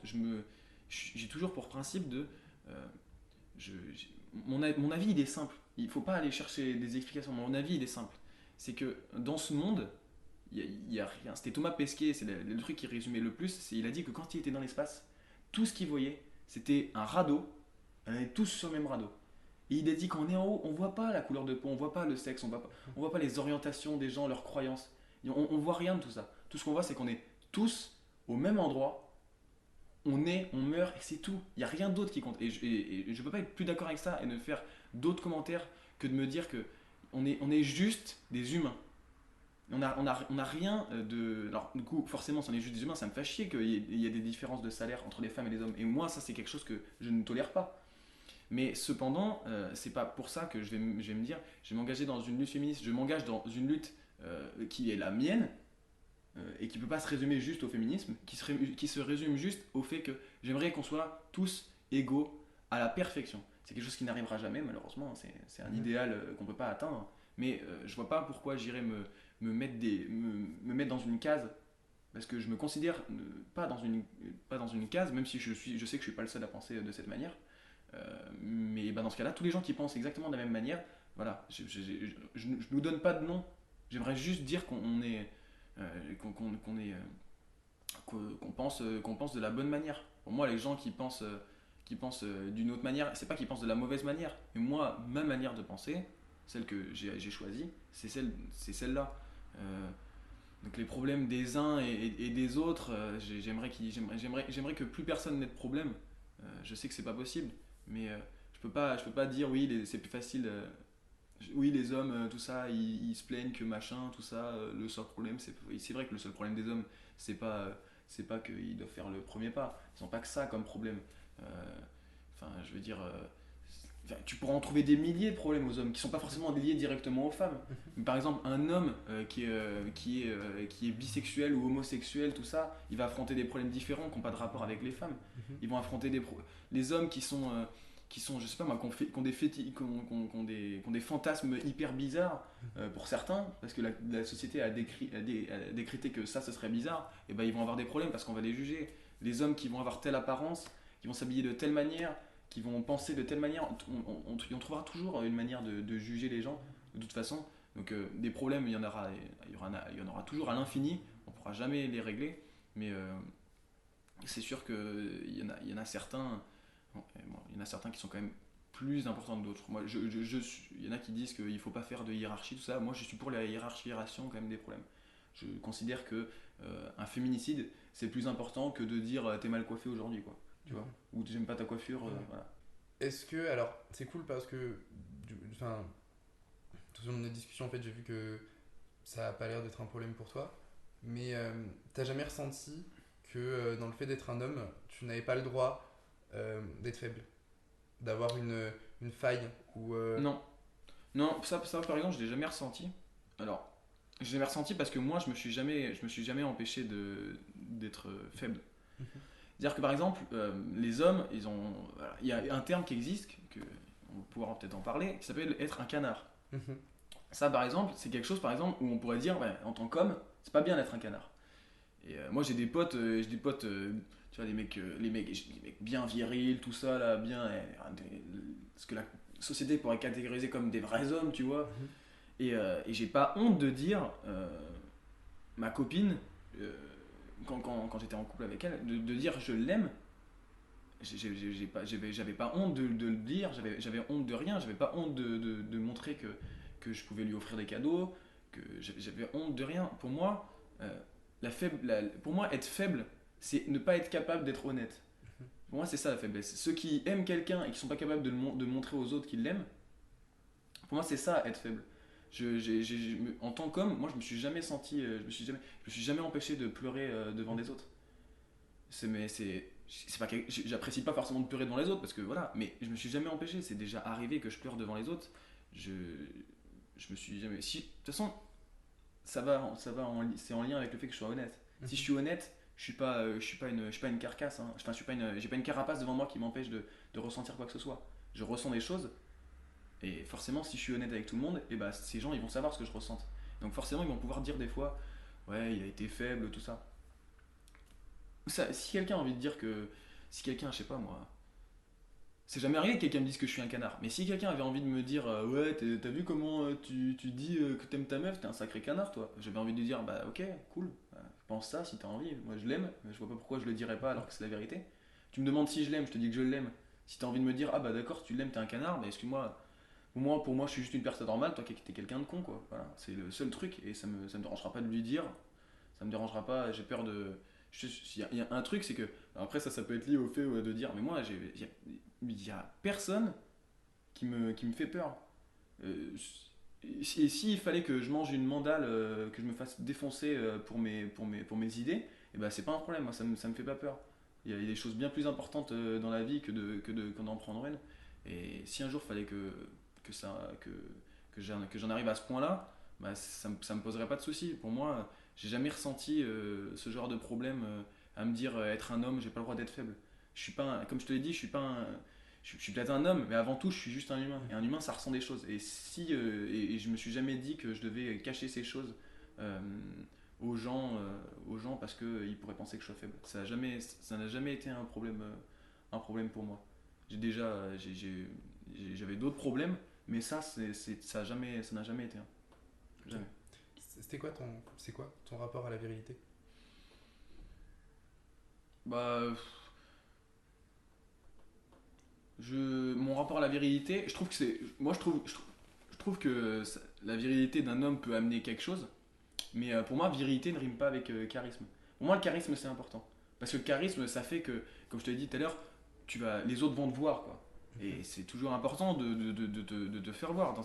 j'ai toujours pour principe de mon avis il est simple. Il faut pas aller chercher des explications. Mon avis il est simple. C'est que dans ce monde, il y a rien. C'était Thomas Pesquet, c'est le truc qui résumait le plus. Il a dit que quand il était dans l'espace, tout ce qu'il voyait, c'était un radeau. On est tous sur le même radeau. Et il a dit qu'on est en haut, on voit pas la couleur de peau, on voit pas le sexe, on voit pas les orientations des gens, leurs croyances. On voit rien de tout ça. Tout ce qu'on voit, c'est qu'on est tous au même endroit. On est, on meurt et c'est tout. Il y a rien d'autre qui compte. Et je peux pas être plus d'accord avec ça et ne faire d'autres commentaires que de me dire que on est juste des humains. On a rien de. Alors, du coup, forcément, si on est juste des humains, ça me fait chier qu'il y ait des différences de salaire entre les femmes et les hommes. Et moi, ça, c'est quelque chose que je ne tolère pas. Mais cependant, c'est pas pour ça que je vais me dire, je vais m'engager dans une lutte féministe. Je m'engage dans une lutte qui est la mienne et qui peut pas se résumer juste au féminisme, qui se résume juste au fait que j'aimerais qu'on soit tous égaux à la perfection. C'est quelque chose qui n'arrivera jamais, malheureusement. C'est un idéal qu'on peut pas atteindre. Mais je vois pas pourquoi j'irais me mettre dans une case parce que je me considère pas dans une case, même si je sais que je suis pas le seul à penser de cette manière. Mais dans ce cas-là, tous les gens qui pensent exactement de la même manière, voilà, je nous donne pas de nom. J'aimerais juste dire qu'on est, qu'on pense de la bonne manière. Pour moi, les gens qui pensent d'une autre manière, c'est pas qu'ils pensent de la mauvaise manière, mais moi, ma manière de penser, celle que j'ai choisie, c'est celle-là. Euh, donc les problèmes des uns et des autres, j'aimerais que plus personne n'ait de problème. Je sais que c'est pas possible, mais je peux pas dire oui, c'est plus facile. Oui, les hommes, tout ça, ils se plaignent que machin, tout ça. Le seul problème, c'est vrai que le seul problème des hommes, c'est pas qu'ils doivent faire le premier pas. Ils n'ont pas que ça comme problème. Euh, Enfin, je veux dire, tu pourras en trouver des milliers de problèmes aux hommes qui sont pas forcément liés directement aux femmes. Mais par exemple, un homme qui est bisexuel ou homosexuel, tout ça, il va affronter des problèmes différents qui n'ont pas de rapport avec les femmes. Ils vont affronter les hommes je sais pas moi, qui ont des fantasmes hyper bizarres pour certains, parce que la société a décrété que ça, ce serait bizarre, et ben ils vont avoir des problèmes parce qu'on va les juger. Les hommes qui vont avoir telle apparence, qui vont s'habiller de telle manière, qui vont penser de telle manière, on trouvera toujours une manière de juger les gens, de toute façon. Donc des problèmes, il y en aura toujours à l'infini, on ne pourra jamais les régler, mais c'est sûr qu'il y en a certains. Bon, il y en a certains qui sont quand même plus importants que d'autres. Moi, il y en a qui disent qu'il ne faut pas faire de hiérarchie, tout ça. Moi, je suis pour la hiérarchisation quand même des problèmes. Je considère que un féminicide, c'est plus important que de dire t'es mal coiffé aujourd'hui, quoi. Tu vois, ou j'aime pas ta coiffure, voilà. Est-ce que, alors, c'est cool parce que, enfin, tout au long de notre discussion, en fait, j'ai vu que ça a pas l'air d'être un problème pour toi, mais t'as jamais ressenti que dans le fait d'être un homme, tu n'avais pas le droit d'être faible, d'avoir une faille ou Non, non, ça par exemple, je l'ai jamais ressenti. Alors, je l'ai jamais ressenti parce que moi, je me suis jamais empêché d'être faible. C'est-à-dire que par exemple, les hommes, voilà, il y a un terme qui existe, on va pouvoir peut-être en parler, qui s'appelle être un canard. Mhm. Ça, par exemple, c'est quelque chose, par exemple, où on pourrait dire, en tant qu'homme, c'est pas bien d'être un canard. Et moi, tu vois, les mecs bien virils, tout ça, là, bien, ce que la société pourrait catégoriser comme des vrais hommes, tu vois. Mhm. Et j'ai pas honte de dire, ma copine, euh, quand j'étais en couple avec elle, de dire je l'aime. J'avais pas honte de le dire, j'avais honte de rien, j'avais pas honte de montrer que je pouvais lui offrir des cadeaux, que j'avais honte de rien. Pour moi, pour moi, être faible, c'est ne pas être capable d'être honnête. Pour moi, c'est ça la faiblesse. Ceux qui aiment quelqu'un et qui sont pas capables de montrer aux autres qu'ils l'aiment, pour moi, c'est ça être faible. En tant qu'homme, moi, je me suis jamais senti, je me suis jamais empêché de pleurer devant des autres. C'est pas j'apprécie pas forcément de pleurer devant les autres parce que voilà, mais je me suis jamais empêché. C'est déjà arrivé que je pleure devant les autres. Je, je me suis jamais. Si, de toute façon, c'est en lien avec le fait que je sois honnête. Si je suis honnête, je suis pas une carcasse. Hein. Enfin, j'ai pas une carapace devant moi qui m'empêche de ressentir quoi que ce soit. Je ressens des choses et forcément, si je suis honnête avec tout le monde, et bah, ces gens ils vont savoir ce que je ressens. Donc forcément, ils vont pouvoir dire des fois, ouais, il a été faible, tout ça. Si quelqu'un a envie de dire que. Si quelqu'un, je sais pas moi. C'est jamais arrivé que quelqu'un me dise que je suis un canard. Mais si quelqu'un avait envie de me dire ouais, t'as vu comment tu dis que t'aimes ta meuf, t'es un sacré canard toi. J'avais envie de lui dire bah ok, cool, pense ça si t'as envie. Moi je l'aime, mais je vois pas pourquoi je le dirais pas alors que c'est la vérité. Tu me demandes si je l'aime, je te dis que je l'aime. Si t'as envie de me dire ah bah d'accord, tu l'aimes, t'es un canard, mais excuse-moi. Pour moi, je suis juste une personne normale, toi t'es quelqu'un de con quoi. Voilà, c'est le seul truc et ça me dérangera pas de lui dire. Ça me dérangera pas, j'ai peur de. Il y a un truc, c'est que. Après, ça peut être lié au fait de dire, mais moi, il y a personne qui me fait peur. Et s'il fallait que je mange une mandale, que je me fasse défoncer pour mes idées, et ben c'est pas un problème, moi ça me fait pas peur. Il y a des choses bien plus importantes dans la vie que d'en prendre une. Et si un jour il fallait que, ça, que j'en arrive à ce point-là, bah, ça me poserait pas de soucis. Pour moi, j'ai jamais ressenti ce genre de problème à me dire être un homme, j'ai pas le droit d'être faible. Je suis pas comme je te l'ai dit, je suis peut-être un homme, mais avant tout, je suis juste un humain. Et un humain, ça ressent des choses. Et je me suis jamais dit que je devais cacher ces choses euh, aux gens parce qu'ils pourraient penser que je sois faible. Ça n'a jamais été un problème pour moi. J'avais d'autres problèmes, mais ça n'a jamais été un. Jamais. C'est quoi ton rapport à la virilité? Bah, mon rapport à la virilité, je trouve que c'est, moi je trouve que la virilité d'un homme peut amener quelque chose, mais pour moi, virilité ne rime pas avec charisme. Pour moi, le charisme c'est important, parce que le charisme, ça fait que, comme je te l'ai dit tout à l'heure, les autres vont te voir, quoi. Et c'est toujours important de te faire voir.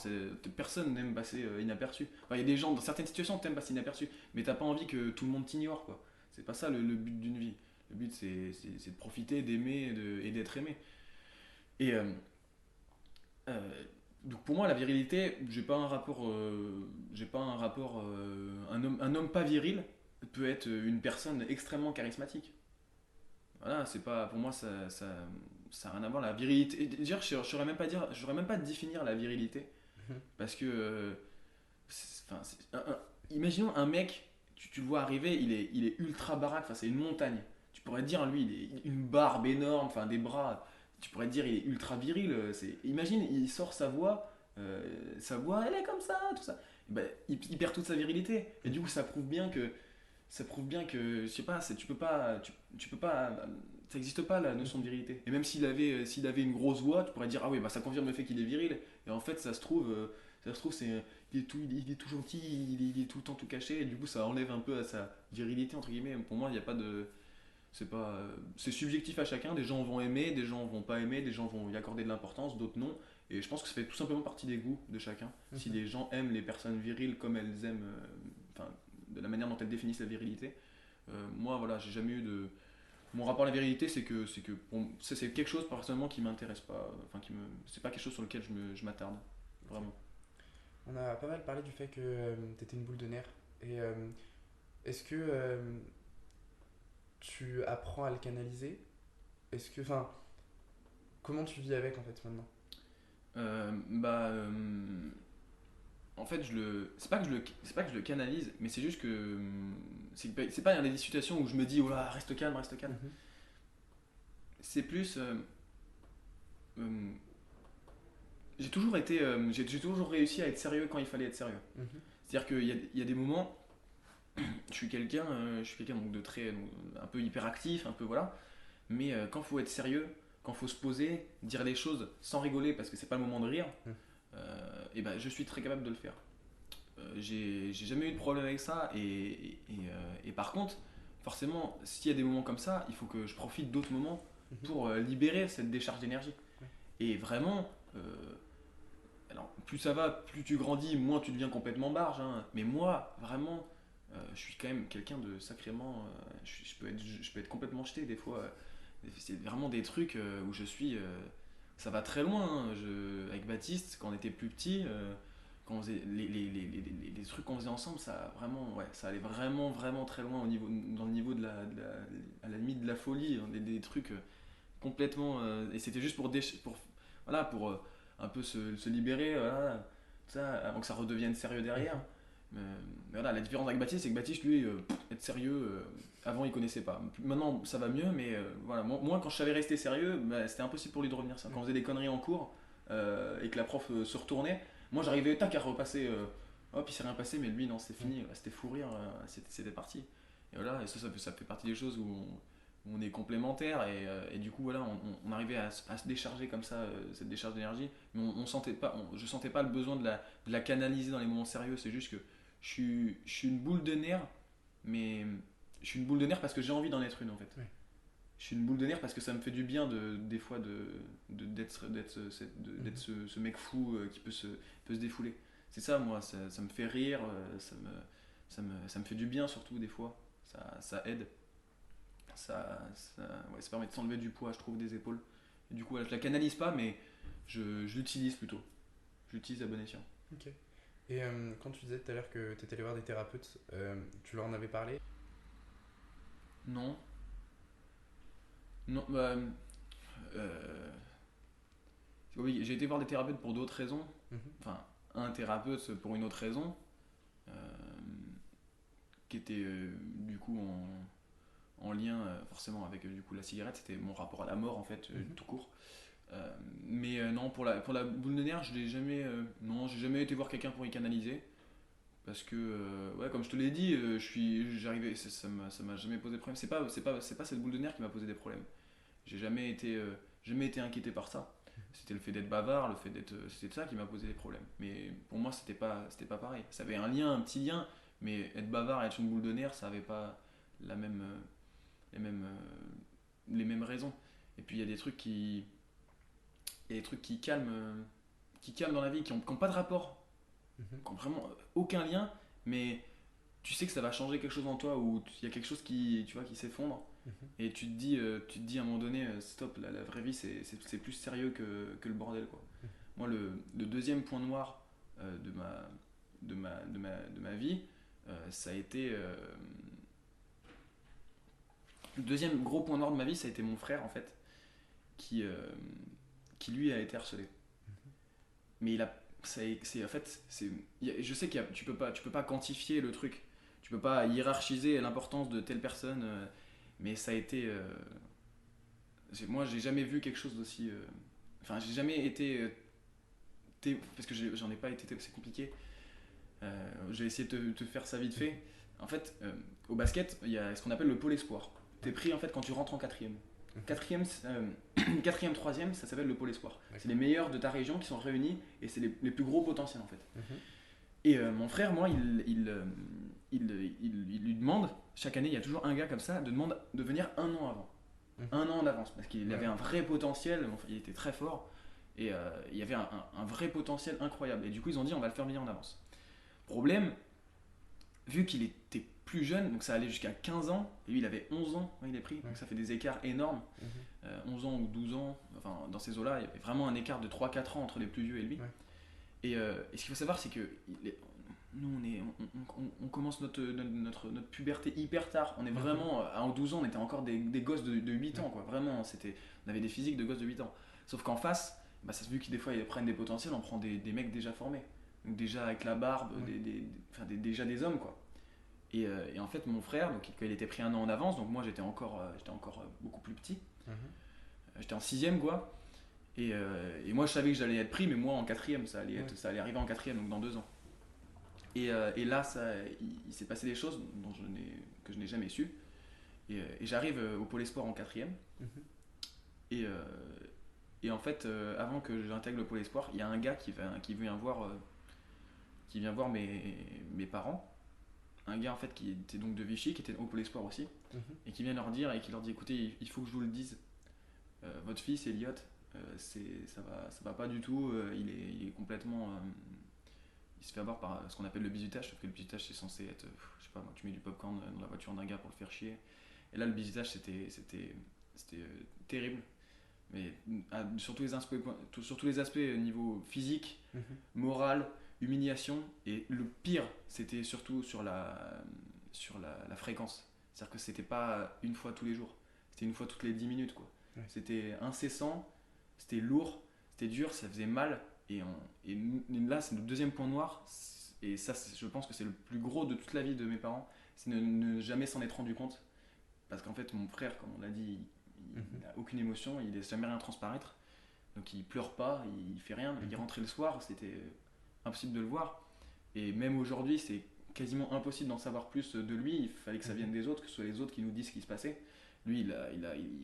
Personne n'aime passer inaperçu. Enfin, il y a des gens, dans certaines situations, t'aimes passer inaperçu, mais t'as pas envie que tout le monde t'ignore, quoi. C'est pas ça le but d'une vie. Le but, c'est de profiter, d'aimer et d'être aimé. Et euh, donc pour moi, la virilité, j'ai pas un rapport. Un homme pas viril peut être une personne extrêmement charismatique. Voilà, c'est pas pour moi ça a rien à voir la virilité. Dire, je saurais même pas dire, j'aurais même pas définir la virilité Mhm. parce que imaginons un mec, tu le vois arriver, il est ultra baraque, enfin c'est une montagne. Tu pourrais dire lui, il est une barbe énorme, enfin des bras. Tu pourrais dire il est ultra viril. Imagine, il sort sa voix, elle est comme ça, tout ça. Et ben, il perd toute sa virilité. Et du coup, ça prouve bien que, je sais pas, tu peux pas, ça n'existe pas la notion de virilité. Et même s'il avait une grosse voix, tu pourrais dire ah oui, bah ça confirme le fait qu'il est viril. Et en fait, ça se trouve il est tout gentil, il est tout le temps tout caché. Et du coup, ça enlève un peu à sa virilité entre guillemets. Pour moi, il n'y a pas de, c'est pas, c'est subjectif à chacun. Des gens vont aimer, des gens vont pas aimer, des gens vont y accorder de l'importance, d'autres non. Et je pense que ça fait tout simplement partie des goûts de chacun. Si Mhm. les gens aiment les personnes viriles comme elles aiment, enfin, de la manière dont elles définissent la virilité. Moi, voilà, j'ai jamais eu de. Mon rapport à la virilité, c'est quelque chose personnellement qui m'intéresse pas. Enfin, c'est pas quelque chose sur lequel je m'attarde. Ok. Vraiment. On a pas mal parlé du fait que t'étais une boule de nerfs. Et est-ce que tu apprends à le canaliser? Est-ce que, enfin, comment tu vis avec en fait maintenant? Bah, en fait, c'est pas que je le canalise, mais c'est juste que c'est pas des situations où je me dis oh là, reste calme, reste calme. Mhm. C'est plus, euh, j'ai toujours réussi à être sérieux quand il fallait être sérieux. Mhm. C'est-à-dire qu'il y a des moments, je suis quelqu'un donc de très, donc, un peu hyperactif, un peu voilà, mais quand faut être sérieux, quand faut se poser, dire les choses sans rigoler parce que c'est pas le moment de rire, Mhm. et ben je suis très capable de le faire. J'ai jamais eu de problème avec ça et par contre, forcément, s'il y a des moments comme ça, il faut que je profite d'autres moments Mhm. pour libérer cette décharge d'énergie. Ouais. Et vraiment, alors plus ça va, plus tu grandis, moins tu deviens complètement barge, hein. Mais moi, vraiment, je suis quand même quelqu'un de sacrément. Je peux être complètement jeté des fois. C'est vraiment des trucs où je suis. Ça va très loin, hein. Avec Baptiste, quand on était plus petit, quand on faisait les trucs qu'on faisait ensemble, ça, vraiment, ouais, ça allait vraiment, vraiment très loin dans le niveau à la limite de la folie, hein. Des trucs complètement. Et c'était juste voilà, pour un peu se libérer, voilà, tout ça, avant que ça redevienne sérieux derrière. Mais voilà, la différence avec Baptiste, c'est que Baptiste, lui, être sérieux, avant il connaissait pas. Maintenant ça va mieux, mais voilà, moi quand je savais rester sérieux, bah, c'était impossible pour lui de revenir ça. Quand on faisait des conneries en cours et que la prof se retournait, moi j'arrivais tac à repasser, hop il s'est rien passé, mais lui non, c'était fini, c'était fou rire, c'était parti. Et voilà, et ça fait partie des choses où on est complémentaires et du coup voilà, on arrivait à se décharger comme ça, cette décharge d'énergie, mais on sentait pas, je sentais pas le besoin de la canaliser dans les moments sérieux, c'est juste que je suis une boule de nerfs, mais je suis une boule de nerfs parce que j'ai envie d'en être une en fait. Ouais. Je suis une boule de nerfs parce que ça me fait du bien des fois d'être ce mec fou qui peut se défouler. C'est ça, moi, ça me fait rire, ça me fait du bien surtout des fois. Ça aide. Ouais, ça permet de s'enlever du poids, je trouve, des épaules. Et du coup, voilà, je la canalise pas, mais je l'utilise plutôt. Je l'utilise à bon escient. Ok. Et quand tu disais tout à l'heure que tu étais allé voir des thérapeutes, tu leur en avais parlé? Non. Non, bah, euh, oui, j'ai été voir des thérapeutes pour d'autres raisons. Mhm. Enfin, un thérapeute pour une autre raison, euh, qui était du coup en lien forcément avec du coup la cigarette. C'était mon rapport à la mort en fait, Mhm. tout court. Mais non, pour la boule de nerfs, je l'ai jamais. Non, j'ai jamais été voir quelqu'un pour y canaliser. Parce que, ouais, comme je te l'ai dit, j'arrivais, ça m'a jamais posé de problème. C'est pas cette boule de nerfs qui m'a posé des problèmes. J'ai jamais été inquiété par ça. C'était le fait d'être bavard, c'était ça qui m'a posé des problèmes. Mais pour moi, c'était pas pareil. Ça avait un lien, un petit lien, mais être bavard et être une boule de nerfs, ça avait pas la même, les mêmes, les mêmes raisons. Et puis il y a des trucs qui calment dans la vie, qui ont pas de rapport, Mhm. qui ont vraiment aucun lien, mais tu sais que ça va changer quelque chose en toi ou il y a quelque chose tu vois, qui s'effondre Mhm. et tu te dis à un moment donné stop, la vraie vie c'est plus sérieux que le bordel quoi. Moi le deuxième point noir de ma vie, ça a été le deuxième gros point noir de ma vie, ça a été mon frère en fait qui, euh, qui lui a été harcelé. Mais il a c'est en fait je sais tu peux pas quantifier le truc, tu peux pas hiérarchiser l'importance de telle personne, mais ça a été moi j'ai jamais vu quelque chose d'aussi enfin j'ai jamais été parce que j'en ai pas été, c'est compliqué. J'ai essayé de te faire ça vite fait. En fait, au basket, il y a ce qu'on appelle le pôle espoir. T'es pris en fait quand tu rentres en quatrième. Quatrième, quatrième, troisième, ça s'appelle le pôle espoir. C'est les meilleurs de ta région qui sont réunis et c'est les plus gros potentiels en fait. Mhm. Et mon frère, moi, il lui demande, chaque année, il y a toujours un gars comme ça, demande de venir un an avant. Mhm. Un an en avance, parce qu'il Ouais. avait un vrai potentiel, enfin, il était très fort, et il y avait un vrai potentiel incroyable. Et du coup, ils ont dit, on va le faire venir en avance. Problème, vu qu'il était plus jeune, donc ça allait jusqu'à 15 ans, et lui il avait 11 ans quand il est pris, donc Ouais. ça fait des écarts énormes. Mhm. 11 ans ou 12 ans, enfin dans ces eaux-là, il y avait vraiment un écart de 3-4 ans entre les plus vieux et lui. Ouais. Et ce qu'il faut savoir, c'est que nous on commence notre puberté hyper tard. On est vraiment, en 12 ans, on était encore des gosses de 8 ans, quoi. Vraiment, on avait des physiques de gosses de 8 ans. Sauf qu'en face, bah, ça se vu que des fois ils prennent des potentiels, on prend des mecs déjà formés. Donc déjà avec la barbe, déjà des hommes quoi. Et en fait mon frère, donc, quand il était pris 1 an en avance, donc moi j'étais encore beaucoup plus petit. Mhm. J'étais en 6ème quoi. Et moi je savais que j'allais être pris, mais moi en 4ème, ça allait arriver en 4ème, donc dans 2 ans. Et là il s'est passé des choses que je n'ai jamais su. Et j'arrive au pôle espoir en 4ème. Mhm. Et en fait, avant que j'intègre le pôle espoir, il y a un gars qui vient voir mes parents. Un gars en fait qui était donc de Vichy, qui était au pôle espoir aussi, Mhm. et qui vient leur dire et qui leur dit écoutez, il faut que je vous le dise, votre fils Elliot, ça va pas du tout, il est complètement, il se fait avoir par ce qu'on appelle le bizutage, sauf que le bizutage c'est censé être, je sais pas moi, tu mets du popcorn dans la voiture d'un gars pour le faire chier, et là le bizutage c'était terrible, mais sur tous les aspects niveau physique, Mhm. moral, humiliation, et le pire c'était surtout sur la fréquence, c'est à dire que c'était pas une fois tous les jours, c'était une fois toutes les 10 minutes quoi. Ouais. C'était incessant, c'était lourd, c'était dur, ça faisait mal, et là c'est notre deuxième point noir, et ça je pense que c'est le plus gros de toute la vie de mes parents, c'est ne jamais s'en être rendu compte, parce qu'en fait mon frère, comme on l'a dit, il n'a aucune émotion, il laisse jamais rien transparaître, donc il pleure pas, il fait rien, il rentrait le soir, c'était impossible de le voir, et même aujourd'hui c'est quasiment impossible d'en savoir plus de lui, il fallait que ça vienne des autres, que ce soit les autres qui nous disent ce qui se passait. Lui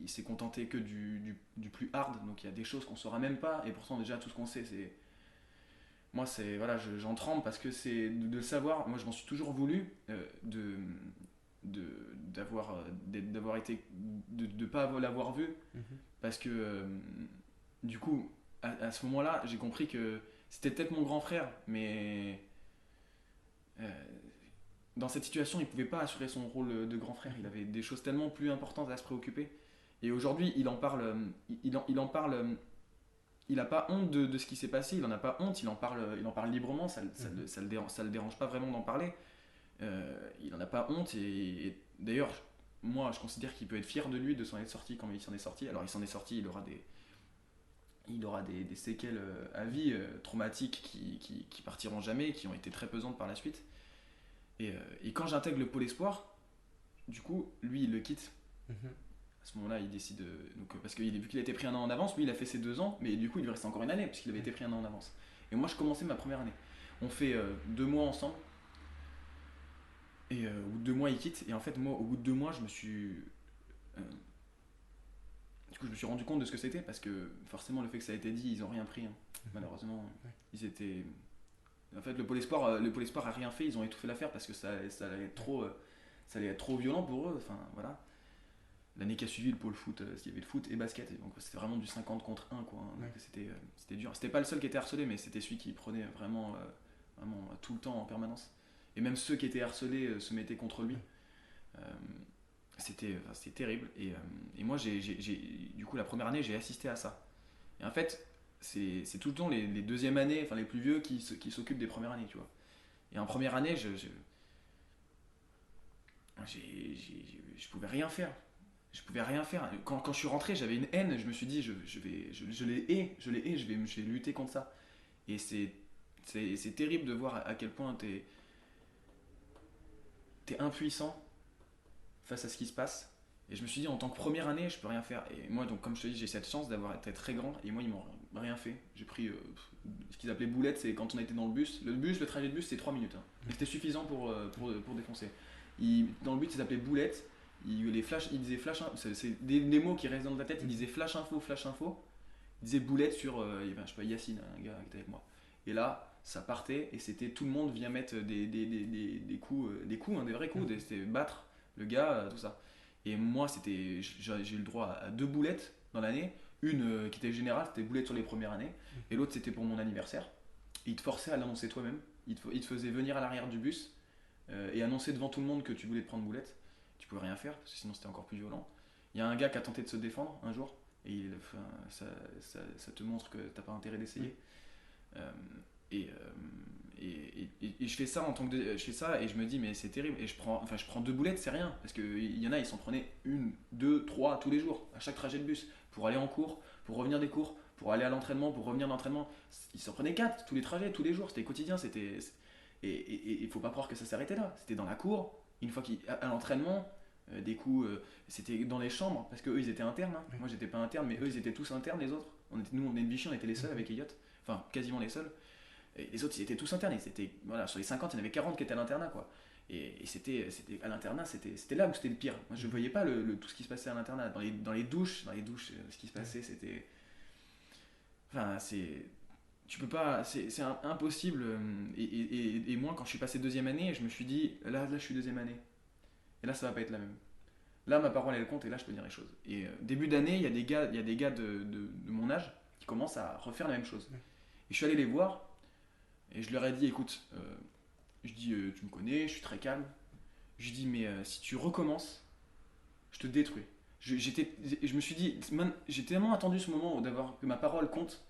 il s'est contenté que du plus hard, donc il y a des choses qu'on saura même pas, et pourtant déjà tout ce qu'on sait c'est... Moi c'est, voilà, j'en tremble parce que c'est de le savoir, moi je m'en suis toujours voulu, d'avoir été, de pas l'avoir vu, Mhm. parce que du coup à ce moment là j'ai compris que c'était peut-être mon grand frère, mais euh, dans cette situation il pouvait pas assurer son rôle de grand frère, il avait des choses tellement plus importantes à se préoccuper, et aujourd'hui il en parle, il en parle, il n'a pas honte de ce qui s'est passé, il en a pas honte, il en parle librement, ça le dérange pas vraiment d'en parler. Il en a pas honte, et d'ailleurs moi je considère qu'il peut être fier de lui de s'en être sorti quand il s'en est sorti. Alors il s'en est sorti, il aura des séquelles à vie, traumatiques qui partiront jamais, qui ont été très pesantes par la suite. Et quand j'intègre le pôle espoir, du coup lui il le quitte. Mhm. À ce moment-là, il décide, donc, parce que vu qu'il a été pris 1 an en avance, lui il a fait ses 2 ans, mais du coup il lui reste encore une année, puisqu'il avait été pris 1 an en avance. Et moi je commençais ma première année. On fait 2 mois ensemble, et au bout de 2 mois il quitte, et en fait moi au bout de 2 mois je me suis... du coup je me suis rendu compte de ce que c'était, parce que forcément le fait que ça a été dit, ils ont rien pris, hein. Malheureusement. Ouais. Ils étaient... En fait le pôle espoir a rien fait, ils ont étouffé l'affaire, parce que ça allait être trop violent pour eux, enfin voilà. L'année qui a suivi le pôle foot, il y avait le foot et basket, et donc c'était vraiment du 50 contre 1 quoi, hein. Ouais. Donc c'était dur. C'était pas le seul qui était harcelé, mais c'était celui qui prenait vraiment tout le temps en permanence. Et même ceux qui étaient harcelés se mettaient contre lui. C'était terrible. Et moi du coup la première année j'ai assisté à ça. Et en fait c'est tout le temps les deuxièmes années, enfin les plus vieux qui s'occupent des premières années, tu vois. Et en première année je pouvais rien faire. Je pouvais rien faire. Quand je suis rentré, j'avais une haine. Je me suis dit, je les hais, je vais lutter contre ça. Et c'est terrible de voir à quel point t'es impuissant face à ce qui se passe. Et je me suis dit, en tant que première année, je peux rien faire. Et moi, donc, comme je te dis, j'ai cette chance d'avoir été très grand. Et moi, ils m'ont rien fait. J'ai pris ce qu'ils appelaient boulette, c'est quand on était dans le bus. Le trajet de bus, c'est 3 minutes, hein. Et c'était suffisant pour défoncer. Dans le but, ils s'appelaient boulette. Il disait flash, c'est des mots qui restent dans ta tête. Il disait flash info. Il disait boulette sur, je sais pas, Yacine, un gars qui était avec moi. Et là, ça partait, et c'était tout le monde vient mettre des coups, hein, des vrais coups, c'était battre le gars, tout ça. Et moi, j'ai eu le droit à 2 boulettes dans l'année. Une qui était générale, c'était boulette sur les premières années, et l'autre c'était pour mon anniversaire. Et il te forçait à l'annoncer toi-même. Il te faisait venir à l'arrière du bus et annoncer devant tout le monde que tu voulais te prendre boulette. Tu pouvais rien faire, parce que sinon c'était encore plus violent. Il y a un gars qui a tenté de se défendre un jour, et ça te montre que t'as pas intérêt d'essayer. Et je fais ça je fais ça, et je me dis mais c'est terrible, et je prends 2 boulettes, c'est rien, parce qu'il y en a, ils s'en prenaient 1, 2, 3 tous les jours, à chaque trajet de bus, pour aller en cours, pour revenir des cours, pour aller à l'entraînement, pour revenir d'entraînement. Il s'en prenait 4 tous les trajets, tous les jours, c'était quotidien. Et il faut pas croire que ça s'arrêtait là. C'était dans la cour, une fois à l'entraînement, des coups, c'était dans les chambres, parce qu'eux ils étaient internes. Hein. Moi j'étais pas interne, mais eux ils étaient tous internes, les autres. Nous on est de Vichy, on était les seuls avec Elliot, enfin quasiment les seuls. Et les autres ils étaient tous internes. Voilà, sur les 50, il y en avait 40 qui étaient à l'internat, quoi. Et c'était à l'internat, c'était là où c'était le pire. Moi je voyais pas tout ce qui se passait à l'internat. Dans les douches, ce qui se passait, c'était. Enfin, tu peux pas, c'est impossible. Et moi, quand je suis passé deuxième année, je me suis dit, là je suis deuxième année. Et là, ça va pas être la même. Là, ma parole, elle compte, et là, je peux dire les choses. Et début d'année, il y a des gars de mon âge qui commencent à refaire la même chose. Et je suis allé les voir, et je leur ai dit, écoute, je dis, tu me connais, je suis très calme. Je dis, mais si tu recommences, je te détruis. Je me suis dit, j'ai tellement attendu ce moment que ma parole compte.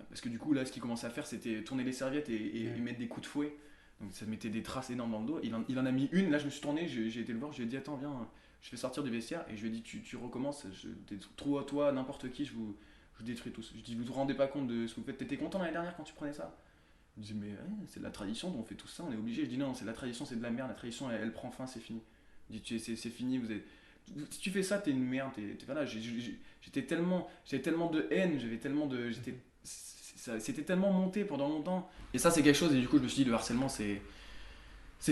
Parce que du coup, là, ce qu'il commençait à faire, c'était tourner les serviettes et mettre des coups de fouet. Donc ça mettait des traces énormes dans le dos. Il en a mis une. Là, je me suis tourné, j'ai été le voir, je lui ai dit, attends, viens, je vais sortir du vestiaire. Et je lui ai dit, tu recommences, toi, n'importe qui, je vous détruis tous. Je dis, vous vous rendez pas compte de ce que vous faites. T'étais content l'année dernière quand tu prenais ça? Il me dit, mais c'est de la tradition, on fait tout ça, on est obligé. Je dis, non, c'est de la tradition, c'est de la merde. La tradition, elle prend fin, c'est fini. Il dit, c'est fini, si tu fais ça, t'es une merde. Voilà, j'avais tellement de haine, c'était tellement monté pendant longtemps. Et ça, c'est quelque chose, et du coup, je me suis dit, le harcèlement, c'est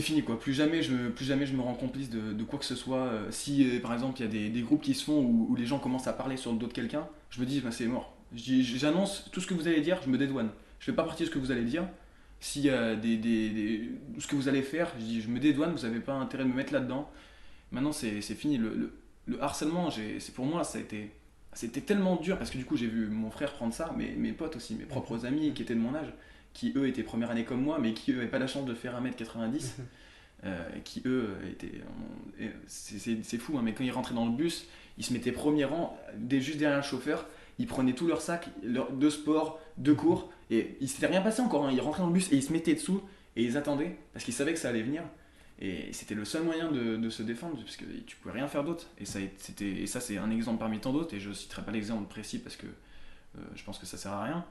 fini, quoi. Plus jamais je me rends complice de quoi que ce soit. Si, par exemple, il y a des groupes qui se font où les gens commencent à parler sur le dos de quelqu'un, je me dis, bah, c'est mort. J'annonce tout ce que vous allez dire, je me dédouane. Je fais pas partie de ce que vous allez dire. S'il y a ce que vous allez faire, je me dédouane, vous n'avez pas intérêt de me mettre là-dedans. Maintenant, c'est fini. Le harcèlement, pour moi, c'était tellement dur, parce que du coup, j'ai vu mon frère prendre ça, mes potes aussi, mes propres amis qui étaient de mon âge, qui eux étaient première année comme moi, mais qui eux n'avaient pas la chance de faire 1m90, qui eux étaient. C'est fou, hein, mais quand ils rentraient dans le bus, ils se mettaient premier rang, juste derrière le chauffeur, ils prenaient tout leur sac de sport, de cours, et il s'était rien passé encore, hein. Ils rentraient dans le bus et ils se mettaient dessous, et ils attendaient, parce qu'ils savaient que ça allait venir. Et c'était le seul moyen de se défendre, parce que tu pouvais rien faire d'autre. Et ça, c'est un exemple parmi tant d'autres, et je citerai pas l'exemple précis parce que je pense que ça sert à rien.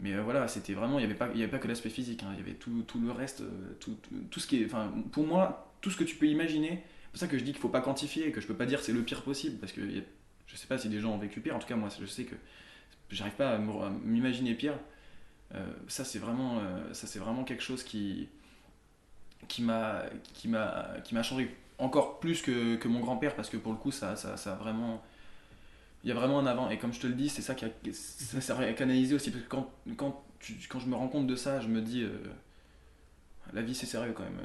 Mais voilà, c'était vraiment, il y avait pas que l'aspect physique, hein, il y avait tout le reste, tout ce qui est, enfin, pour moi, tout ce que tu peux imaginer. C'est pour ça que je dis qu'il faut pas quantifier, que je peux pas dire c'est le pire possible, parce que je sais pas si des gens ont vécu pire. En tout cas, moi, je sais que j'arrive pas à m'imaginer pire. Ça, c'est vraiment quelque chose qui m'a changé encore plus que mon grand-père, parce que pour le coup ça a vraiment, il y a vraiment un avant. Et comme je te le dis, c'est ça ça sert à canaliser aussi, parce que quand je me rends compte de ça, je me dis la vie c'est sérieux quand même.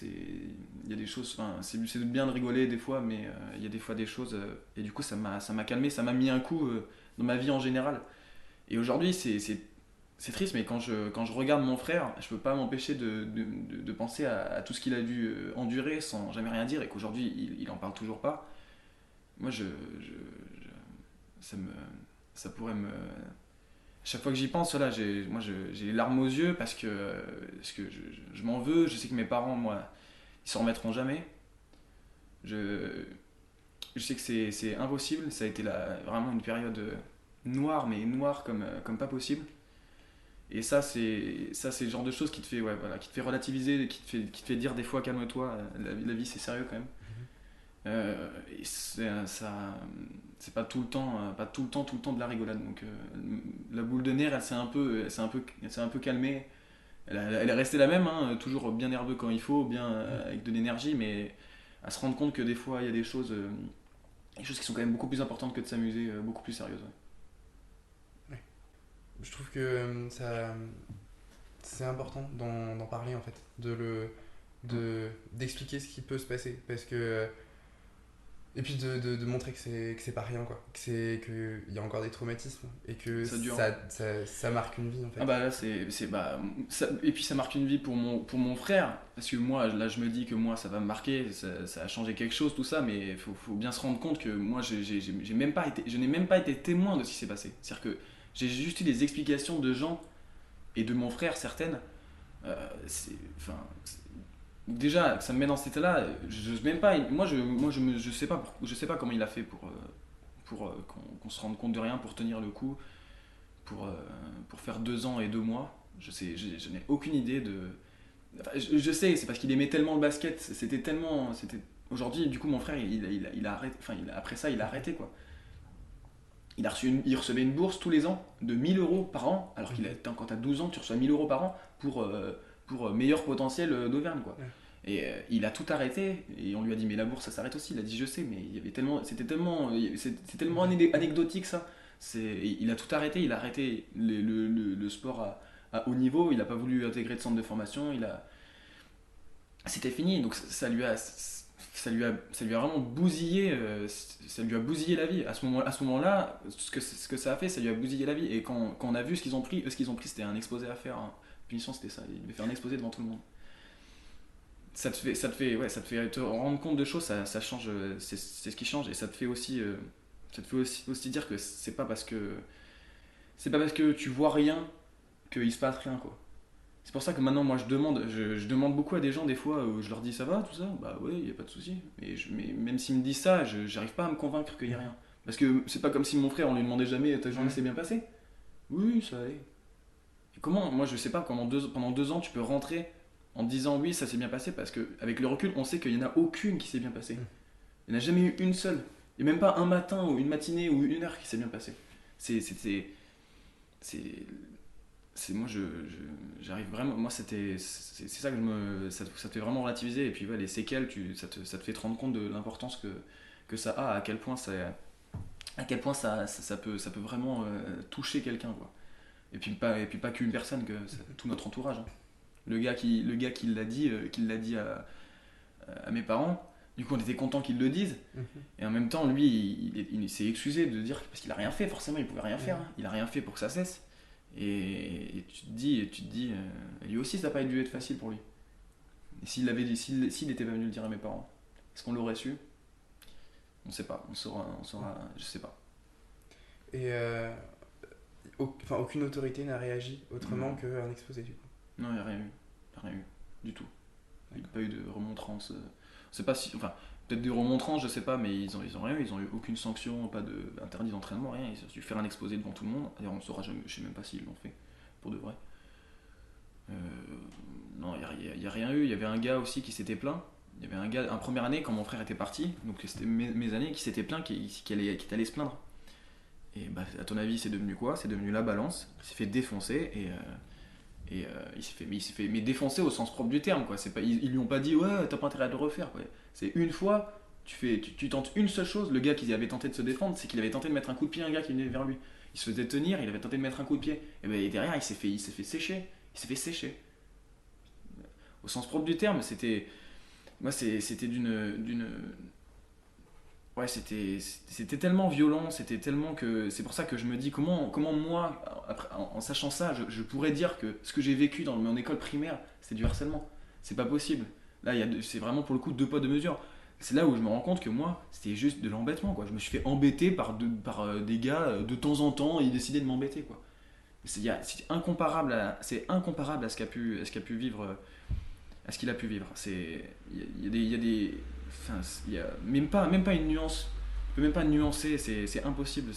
Il y a des choses, c'est bien de rigoler des fois, mais il y a des fois des choses, et du coup ça m'a calmé, ça m'a mis un coup dans ma vie en général. Et aujourd'hui c'est triste, mais quand je regarde mon frère, je peux pas m'empêcher de penser à tout ce qu'il a dû endurer sans jamais rien dire, et qu'aujourd'hui il en parle toujours pas. Moi, ça pourrait me. Chaque fois que j'y pense, voilà, j'ai les larmes aux yeux, parce que je m'en veux. Je sais que mes parents, moi, ils s'en remettront jamais. Je sais que c'est impossible. Ça a été vraiment une période noire, mais noire comme pas possible. Et ça c'est le genre de choses qui te fait, qui te fait relativiser, qui te fait dire des fois, calme-toi, la vie c'est sérieux quand même. Et c'est pas tout le temps de la rigolade. Donc la boule de nerfs, elle s'est un peu calmée. Elle est restée la même, hein, toujours bien nerveux quand il faut, bien avec de l'énergie, mais à se rendre compte que des fois il y a des choses qui sont quand même beaucoup plus importantes que de s'amuser, beaucoup plus sérieuses. Ouais. Je trouve que c'est important d'en parler, en fait, d'expliquer ce qui peut se passer, parce que, et puis de montrer que c'est pas rien, quoi, qu'il y a encore des traumatismes, et que ça marque une vie, en fait. Ah bah là et puis ça marque une vie pour mon frère, parce que moi là je me dis que moi ça va me marquer, ça a changé quelque chose tout ça, mais faut bien se rendre compte que moi je n'ai même pas été témoin de ce qui s'est passé. C'est-à-dire que j'ai juste eu des explications de gens, et de mon frère certaines. Déjà, ça me met dans cet état-là. Je sais pas comment il a fait pour qu'on se rende compte de rien, pour tenir le coup, pour faire 2 ans et 2 mois. Je n'ai aucune idée de... Enfin, je sais, c'est parce qu'il aimait tellement le basket, Aujourd'hui, du coup, mon frère, il a arrêté, après ça, il a arrêté, quoi. Il recevait une bourse tous les ans de 1 000 euros par an, alors quand t'as 12 ans, tu reçois 1 000 euros par an pour meilleur potentiel d'Auvergne, quoi. Ouais. Et il a tout arrêté, et on lui a dit, mais la bourse, ça s'arrête aussi. Il a dit, je sais, mais c'était tellement anecdotique, ça. Il a tout arrêté, il a arrêté le sport à haut niveau, il n'a pas voulu intégrer de centre de formation, c'était fini. Donc ça lui a vraiment bousillé, ça lui a bousillé la vie. À ce moment-là, ce que ça a fait, ça lui a bousillé la vie. Et quand on a vu ce qu'ils ont pris, c'était un exposé à faire. Hein. La punition, c'était ça. Il devait faire un exposé devant tout le monde. Ça te fait te rendre compte de choses, ça change, c'est ce qui change. Et ça te fait aussi dire que c'est pas parce que tu vois rien qu'il se passe rien, quoi. C'est pour ça que maintenant, moi, je demande beaucoup à des gens, des fois, où je leur dis, ça va, tout ça? Bah ouais, y a pas de souci. Mais même s'ils me disent ça, j'arrive pas à me convaincre qu'il y a rien. Parce que c'est pas comme si mon frère, on lui demandait jamais, ta journée s'est bien passée? Oui, ça allait. Et comment? Moi, je sais pas, pendant 2 ans, tu peux rentrer en disant, oui, ça s'est bien passé, parce qu'avec le recul, on sait qu'il y en a aucune qui s'est bien passée. Il n'y en a jamais eu une seule. Il n'y a même pas un matin, ou une matinée, ou une heure qui s'est bien passée. Moi, j'arrive vraiment, moi c'est ça que ça te fait vraiment relativiser. Et puis les séquelles, ça te fait te rendre compte de l'importance que ça a, à quel point ça peut vraiment toucher quelqu'un, quoi. Et puis pas qu'une personne, tout notre entourage, hein. Le gars qui l'a dit à mes parents, du coup on était content qu'ils le disent. Et en même temps, lui, il s'est excusé de dire, parce qu'il a rien fait, forcément il pouvait rien faire, hein. Il a rien fait pour que ça cesse. Et tu te dis, lui aussi ça n'a pas dû être facile pour lui. Et s'il était pas venu le dire à mes parents, est-ce qu'on l'aurait su? On sait pas, on saura, je sais pas. Et aucune autorité n'a réagi autrement qu'un exposé, du coup. Non, il n'y a rien eu, du tout. Il n'y a pas eu de remontrance. C'est pas si, enfin, peut-être des remontrances, je sais pas, mais ils ont rien eu, ils ont eu aucune sanction, pas d'interdit d'entraînement, rien. Ils ont dû faire un exposé devant tout le monde. D'ailleurs, on saura jamais, je sais même pas s'ils l'ont fait, pour de vrai. Non, il n'y a rien eu. Il y avait un gars aussi qui s'était plaint. Il y avait un gars, en première année, quand mon frère était parti, donc c'était mes années, qui s'était plaint, qui allait se plaindre. Et bah, à ton avis, c'est devenu quoi? C'est devenu la balance. Il s'est fait défoncer et il s'est fait défoncer au sens propre du terme, quoi. C'est pas, ils lui ont pas dit, ouais, t'as pas intérêt à le refaire, quoi. C'est une fois, tu tentes une seule chose. Le gars qui avait tenté de se défendre, c'est qu'il avait tenté de mettre un coup de pied à un gars qui venait vers lui. Il se faisait tenir, il avait tenté de mettre un coup de pied. Et ben derrière, il s'est fait sécher. Il s'est fait sécher. Au sens propre du terme, c'était d'une ouais, c'était tellement violent, c'était tellement que c'est pour ça que je me dis comment moi, après, en sachant ça, je pourrais dire que ce que j'ai vécu dans mon école primaire, c'est du harcèlement. C'est pas possible. Là, c'est vraiment pour le coup 2 poids 2 mesures. C'est là où je me rends compte que moi, c'était juste de l'embêtement, quoi. Je me suis fait embêter par des gars de temps en temps, et ils décidaient de m'embêter, quoi. C'est incomparable à ce qu'a pu vivre, à ce qu'il a pu vivre. Il y a des enfin, il y a même pas une nuance. On peut même pas nuancer, c'est impossible.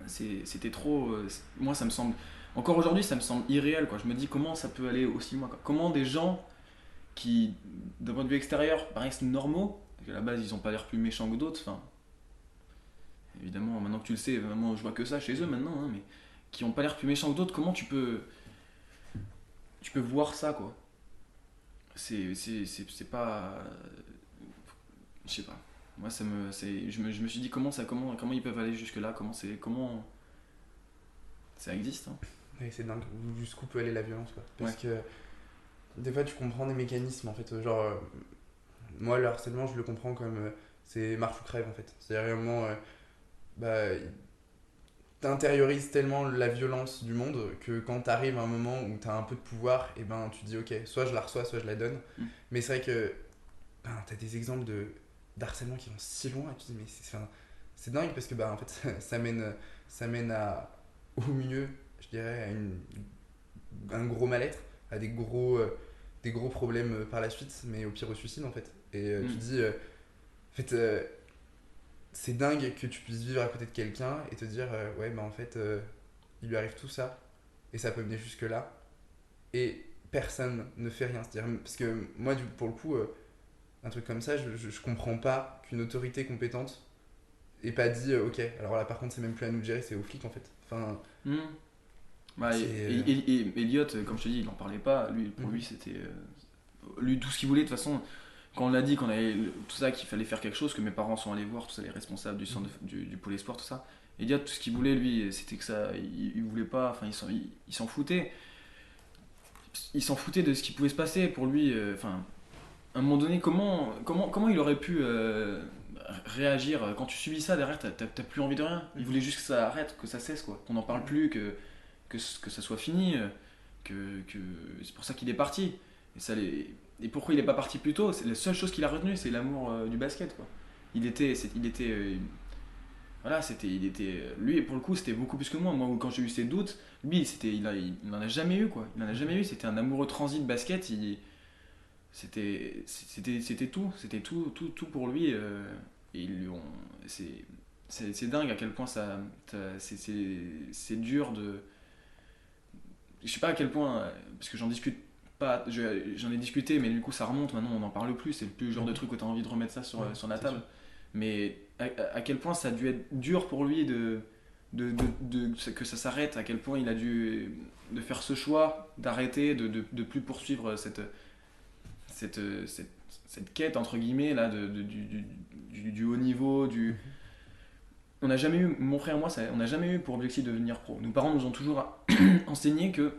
C'était trop. Moi, ça me semble. Encore aujourd'hui, ça me semble irréel, quoi. Je me dis comment ça peut aller aussi loin, quoi. Comment des gens qui, d'un point de vue extérieur, paraissent normaux, parce qu'à la base, ils ont pas l'air plus méchants que d'autres. Enfin, évidemment, maintenant que tu le sais, vraiment, je vois que ça chez eux maintenant, hein, mais qui ont pas l'air plus méchants que d'autres. Comment tu peux voir ça, quoi? C'est pas, je sais pas. Moi, je me suis dit comment ils peuvent aller jusque là, comment ça existe, hein. Oui, c'est dingue jusqu'où peut aller la violence, quoi. Parce que des fois tu comprends des mécanismes, en fait, genre moi le harcèlement je le comprends comme c'est marche ou crève, en fait. C'est-à-dire vraiment t'intériorises tellement la violence du monde que quand t'arrives à un moment où t'as un peu de pouvoir, et ben tu te dis ok, soit je la reçois, soit je la donne. Mais c'est vrai que t'as des exemples d'harcèlement qui vont si loin et tu te dis mais c'est dingue parce que en fait ça mène au mieux, je dirais, à un gros mal-être, à des gros problèmes par la suite, mais au pire au suicide, en fait. Et tu te dis en fait c'est dingue que tu puisses vivre à côté de quelqu'un et te dire ouais bah en fait il lui arrive tout ça et ça peut mener jusque là et personne ne fait rien. C'est-à-dire, parce que moi pour le coup un truc comme ça je comprends pas qu'une autorité compétente ait pas dit ok alors là par contre c'est même plus à nous de gérer, c'est aux flics en fait. Enfin Bah, c'est, et Elliot, comme je te dis, il en parlait pas. Lui, pour lui, c'était. Lui, tout ce qu'il voulait, de toute façon, quand on l'a dit, qu'on avait tout ça, qu'il fallait faire quelque chose, que mes parents sont allés voir, tout ça, les responsables du centre du pôle espoir, tout ça. Elliot, tout ce qu'il voulait, lui, c'était que ça. Il voulait pas. Enfin, il s'en foutait. Il s'en foutait de ce qui pouvait se passer. Pour lui, enfin, à un moment donné, comment il aurait pu réagir quand tu subis ça derrière, t'as plus envie de rien. Il voulait juste que ça arrête, que ça cesse, quoi. Qu'on n'en parle plus, que ça soit fini, que c'est pour ça qu'il est parti. Et pourquoi il n'est pas parti plus tôt? C'est la seule chose qu'il a retenue, c'est l'amour du basket, quoi. Lui, pour le coup, c'était beaucoup plus que moi. Moi, quand j'ai eu ses doutes, lui, il n'en a jamais eu, quoi. Il n'en a jamais eu. C'était un amoureux transi de basket. C'était tout pour lui. Et c'est dingue à quel point c'est dur de. Je sais pas à quel point, parce que j'en discute pas, j'en ai discuté, mais du coup ça remonte, maintenant on n'en parle plus, c'est plus le genre de truc où tu as envie de remettre ça sur la table. Mais à quel point ça a dû être dur pour lui que ça s'arrête, à quel point il a dû de faire ce choix, d'arrêter, de plus poursuivre cette quête, entre guillemets, là, du haut niveau, on n'a jamais eu, mon frère et moi, on n'a jamais eu pour objectif de devenir pro. Nos parents nous ont toujours enseigné que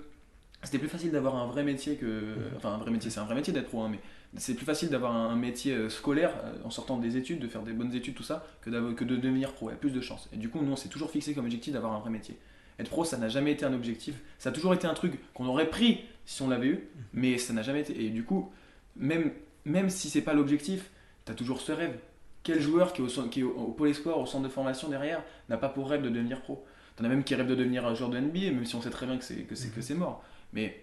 c'était plus facile d'avoir un vrai métier que. Enfin, un vrai métier, c'est un vrai métier d'être pro, hein, mais c'est plus facile d'avoir un métier scolaire en sortant des études, de faire des bonnes études, tout ça, que de devenir pro. Il y a plus de chances. Et du coup, nous, on s'est toujours fixé comme objectif d'avoir un vrai métier. Être pro, ça n'a jamais été un objectif. Ça a toujours été un truc qu'on aurait pris si on l'avait eu, mais ça n'a jamais été. Et du coup, même si c'est pas l'objectif, t'as toujours ce rêve. Quel joueur qui est au pôle espoir, au centre de formation derrière, n'a pas pour rêve de devenir pro? T'en as même qui rêvent de devenir un joueur de NBA, même si on sait très bien que c'est mort. Mais,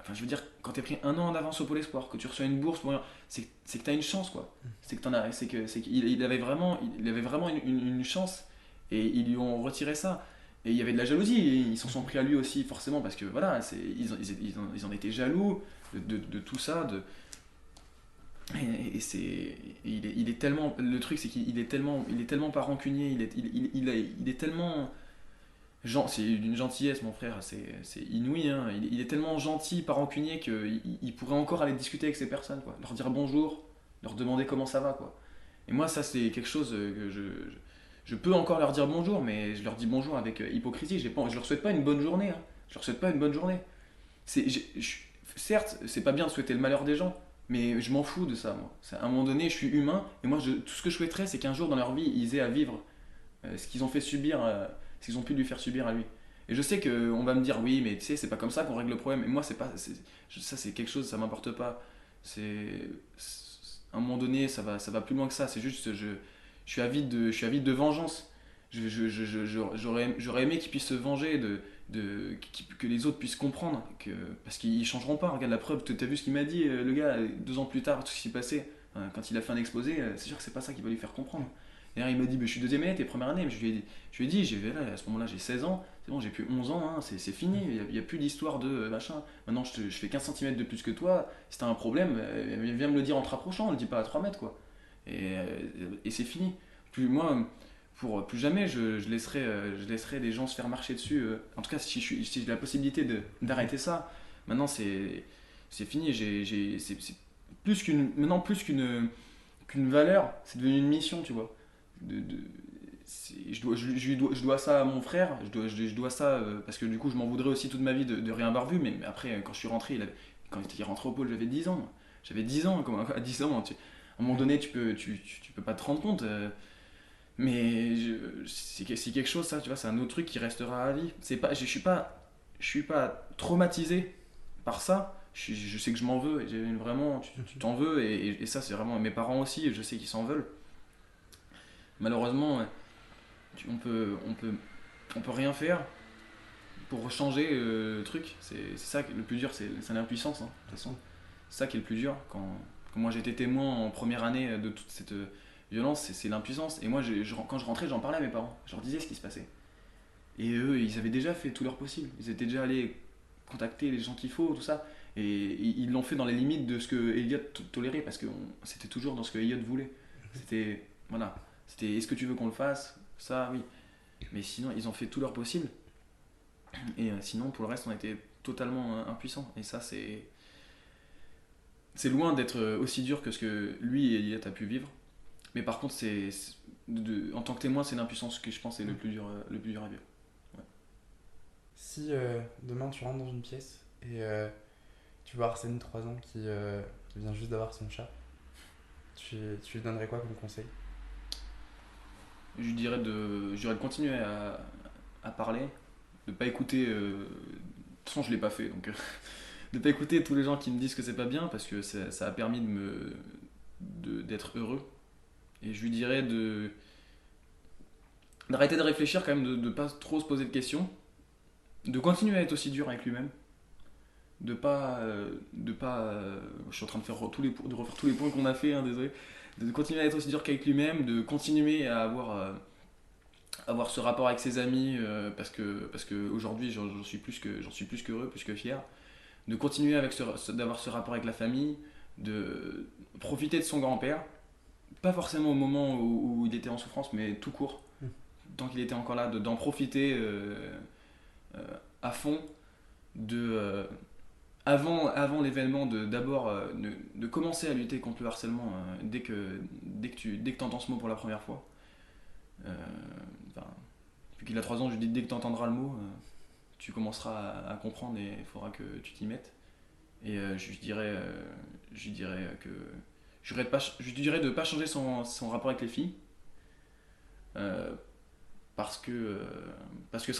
enfin, je veux dire, quand t'es pris un an en avance au pôle espoir, que tu reçois une bourse pour rien, c'est que t'as une chance, quoi. C'est que t'en as, c'est qu'il il avait vraiment une chance, et ils lui ont retiré ça. Et il y avait de la jalousie, et ils s'en sont pris à lui aussi, forcément, parce que voilà, ils en étaient jaloux de tout ça, il est tellement, le truc c'est qu'il est tellement pas rancunier, il est tellement c'est d'une gentillesse, mon frère, c'est inouï, hein. Il est tellement gentil, pas rancunier, qu'il pourrait encore aller discuter avec ces personnes, quoi. Leur dire bonjour, leur demander comment ça va, quoi. Et moi, ça, c'est quelque chose que je peux encore leur dire bonjour, mais je leur dis bonjour avec hypocrisie. Je leur souhaite pas une bonne journée, hein. Je leur souhaite pas une bonne journée. Certes, c'est pas bien de souhaiter le malheur des gens, mais je m'en fous de ça, moi. À un moment donné, je suis humain, et moi, tout ce que je souhaiterais, c'est qu'un jour dans leur vie, ils aient à vivre ce qu'ils ont fait subir, ce qu'ils ont pu lui faire subir à lui. Et je sais qu'on va me dire, oui, mais tu sais, c'est pas comme ça qu'on règle le problème. Et moi, ça, c'est quelque chose, ça m'importe pas. À un moment donné, ça va plus loin que ça. C'est juste, je suis avide de vengeance. J'aurais aimé qu'ils puissent se venger, que les autres puissent comprendre, parce qu'ils changeront pas. Regarde la preuve, t'as vu ce qu'il m'a dit, le gars, 2 ans plus tard, tout ce qui s'est passé, quand il a fait un exposé, c'est sûr que c'est pas ça qui va lui faire comprendre. D'ailleurs, il m'a dit, je suis deuxième année, t'es première année. Mais je lui ai dit, à ce moment-là, j'ai 16 ans, c'est bon, j'ai plus 11 ans, hein, c'est fini, il n'y a plus d'histoire de machin. Maintenant, je fais 15 cm de plus que toi, si t'as un problème, viens me le dire en te rapprochant, on le dit pas à 3 mètres, quoi. Et c'est fini. Moi, pour plus jamais, je laisserai des gens se faire marcher dessus. En tout cas, si j'ai la possibilité d'arrêter ça, maintenant, c'est fini. C'est maintenant, plus qu'une valeur, c'est devenu une mission, tu vois. Je dois ça à mon frère, je dois ça parce que du coup je m'en voudrais aussi toute ma vie de rien avoir vu, mais après quand je suis rentré, quand il est rentré au pôle, j'avais 10 ans. J'avais 10 ans, à 10 ans, à un moment donné tu peux pas te rendre compte, mais c'est quelque chose, ça, tu vois, c'est un autre truc qui restera à vie. Je suis pas traumatisé par ça. Je sais que je m'en veux, et vraiment, tu t'en veux, et ça c'est vraiment mes parents aussi, je sais qu'ils s'en veulent. Malheureusement, on peut rien faire pour changer le truc. C'est ça le plus dur, c'est l'impuissance, hein, de toute façon. C'est ça qui est le plus dur. Quand moi j'étais témoin en première année de toute violence, c'est l'impuissance. Et moi, quand je rentrais, j'en parlais à mes parents. Je leur disais ce qui se passait. Et eux, ils avaient déjà fait tout leur possible. Ils étaient déjà allés contacter les gens qu'il faut, tout ça. Et ils l'ont fait dans les limites de ce que Elliot tolérait, parce que c'était toujours dans ce que Elliot voulait. C'était, voilà, c'était est-ce que tu veux qu'on le fasse? Ça, oui. Mais sinon, ils ont fait tout leur possible. Et sinon, pour le reste, on était totalement impuissants. Et ça, c'est loin d'être aussi dur que ce que lui et Elliot a pu vivre. Mais par contre, en tant que témoin, c'est l'impuissance que je pense est le plus dur à vivre. Si demain tu rentres dans une pièce et tu vois Arsène, 3 ans, qui vient juste d'avoir son chat, tu lui donnerais quoi comme conseil? Je lui dirais de continuer à parler, de pas écouter. De toute façon, je l'ai pas fait, donc de pas écouter tous les gens qui me disent que c'est pas bien, parce que ça a permis d'être heureux. Et je lui dirais d'arrêter de réfléchir quand même, de pas trop se poser de questions, de continuer à être aussi dur avec lui-même, de pas, je suis en train de refaire tous les points qu'on a fait, hein, désolé, de continuer à être aussi dur qu'avec lui-même, de continuer à avoir ce rapport avec ses amis, parce que aujourd'hui j'en suis plus qu'heureux, plus que fier, de continuer d'avoir ce rapport avec la famille, de profiter de son grand-père, pas forcément au moment où il était en souffrance, mais tout court, tant qu'il était encore là, d'en profiter à fond, avant l'événement, d'abord de commencer à lutter contre le harcèlement dès que tu entends ce mot pour la première fois. Depuis qu'il a 3 ans, je lui dis dès que tu entendras le mot, tu commenceras à comprendre et il faudra que tu t'y mettes. Et je lui dirais que je lui dirais de ne pas changer son rapport avec les filles, parce que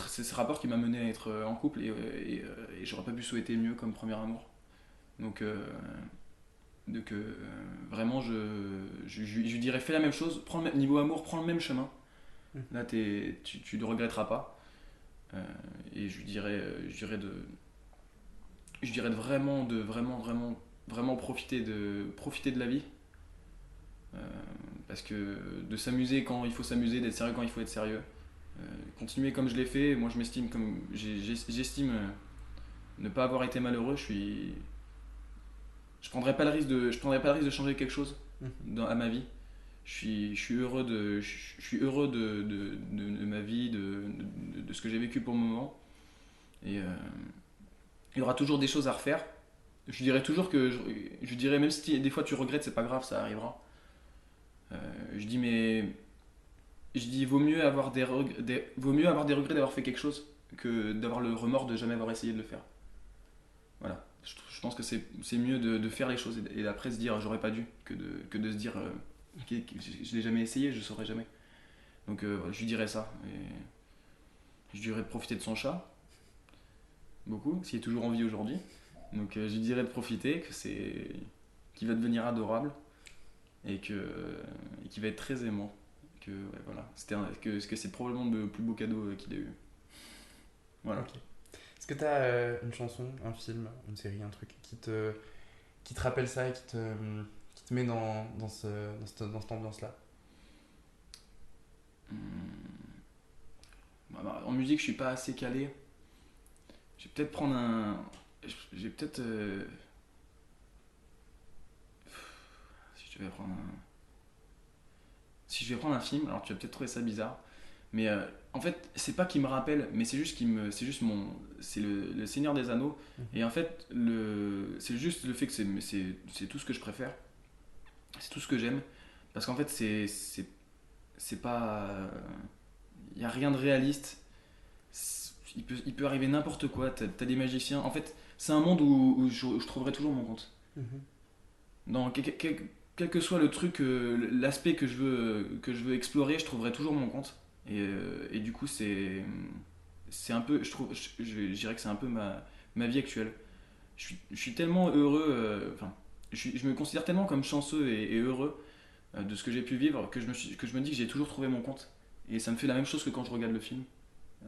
c'est ce rapport qui m'a mené à être en couple, et j'aurais pas pu souhaiter mieux comme premier amour. Donc vraiment, je lui dirais fais la même chose, niveau amour, prends le même chemin. Là, tu ne regretteras pas. Et je lui dirais de vraiment profiter de la vie. Parce que de s'amuser quand il faut s'amuser, d'être sérieux quand il faut être sérieux. Continuer comme je l'ai fait, moi j'estime ne pas avoir été malheureux. Je prendrais pas le risque de changer quelque chose à ma vie. Je suis heureux de ma vie, de ce que j'ai vécu pour le moment. Et il y aura toujours des choses à refaire. Je dirais toujours je dirais, même si des fois tu regrettes, c'est pas grave, ça arrivera. Je dis vaut mieux avoir des regrets d'avoir fait quelque chose que d'avoir le remords de jamais avoir essayé de le faire. Voilà. Je pense que c'est mieux de faire les choses et d'après se dire j'aurais pas dû, que de se dire je l'ai jamais essayé, je saurais jamais. Donc je lui dirais ça. Et je lui dirais de profiter de son chat, beaucoup, s'il est toujours en vie aujourd'hui. Donc je lui dirais de profiter, qu'il va devenir adorable et qu'il va être très aimant. Que voilà, que c'est probablement le plus beau cadeau qu'il a eu. Voilà. Okay. Est-ce que tu as une chanson, un film, une série, un truc qui te rappelle ça et qui te met dans cette ambiance-là? En musique, je suis pas assez calé. Je vais peut-être prendre un. Je vais peut-être. Si je vais prendre un. Si je vais prendre un film, alors tu vas peut-être trouver ça bizarre, mais en fait, c'est pas qu'il me rappelle, mais c'est juste c'est le Seigneur des Anneaux. Et en fait, c'est juste le fait que c'est tout ce que je préfère, c'est tout ce que j'aime, parce qu'en fait, c'est pas, il y a rien de réaliste. Il peut arriver n'importe quoi. T'as des magiciens. En fait, c'est un monde où je trouverai toujours mon compte. Dans quel que soit le truc, l'aspect que je veux explorer, je trouverai toujours mon compte. Et du coup, c'est un peu, je dirais que c'est un peu ma vie actuelle. Je suis tellement heureux, je me considère tellement comme chanceux et heureux de ce que j'ai pu vivre que je me dis que j'ai toujours trouvé mon compte. Et ça me fait la même chose que quand je regarde le film,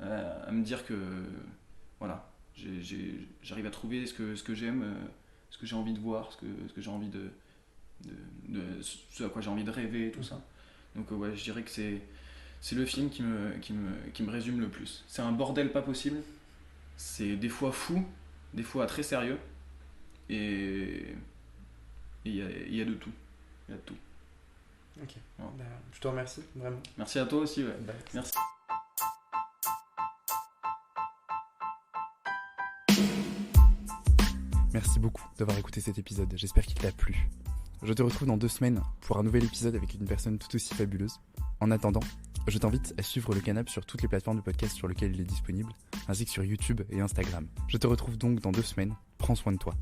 à me dire que voilà, j'arrive à trouver ce que j'aime, ce que j'ai envie de voir, ce que j'ai envie ce à quoi j'ai envie de rêver, tout ça. Donc ouais, je dirais que c'est le film qui me résume le plus. C'est un bordel pas possible, c'est des fois fou, des fois très sérieux, et il y a de tout. Il y a de tout. Ok. Ouais. Bah, je te remercie, vraiment. Merci à toi aussi, ouais. Bah, Merci. Merci beaucoup d'avoir écouté cet épisode, j'espère qu'il t'a plu. Je te retrouve dans 2 semaines pour un nouvel épisode avec une personne tout aussi fabuleuse. En attendant, je t'invite à suivre le Canap sur toutes les plateformes de podcast sur lesquelles il est disponible, ainsi que sur YouTube et Instagram. Je te retrouve donc dans 2 semaines, prends soin de toi.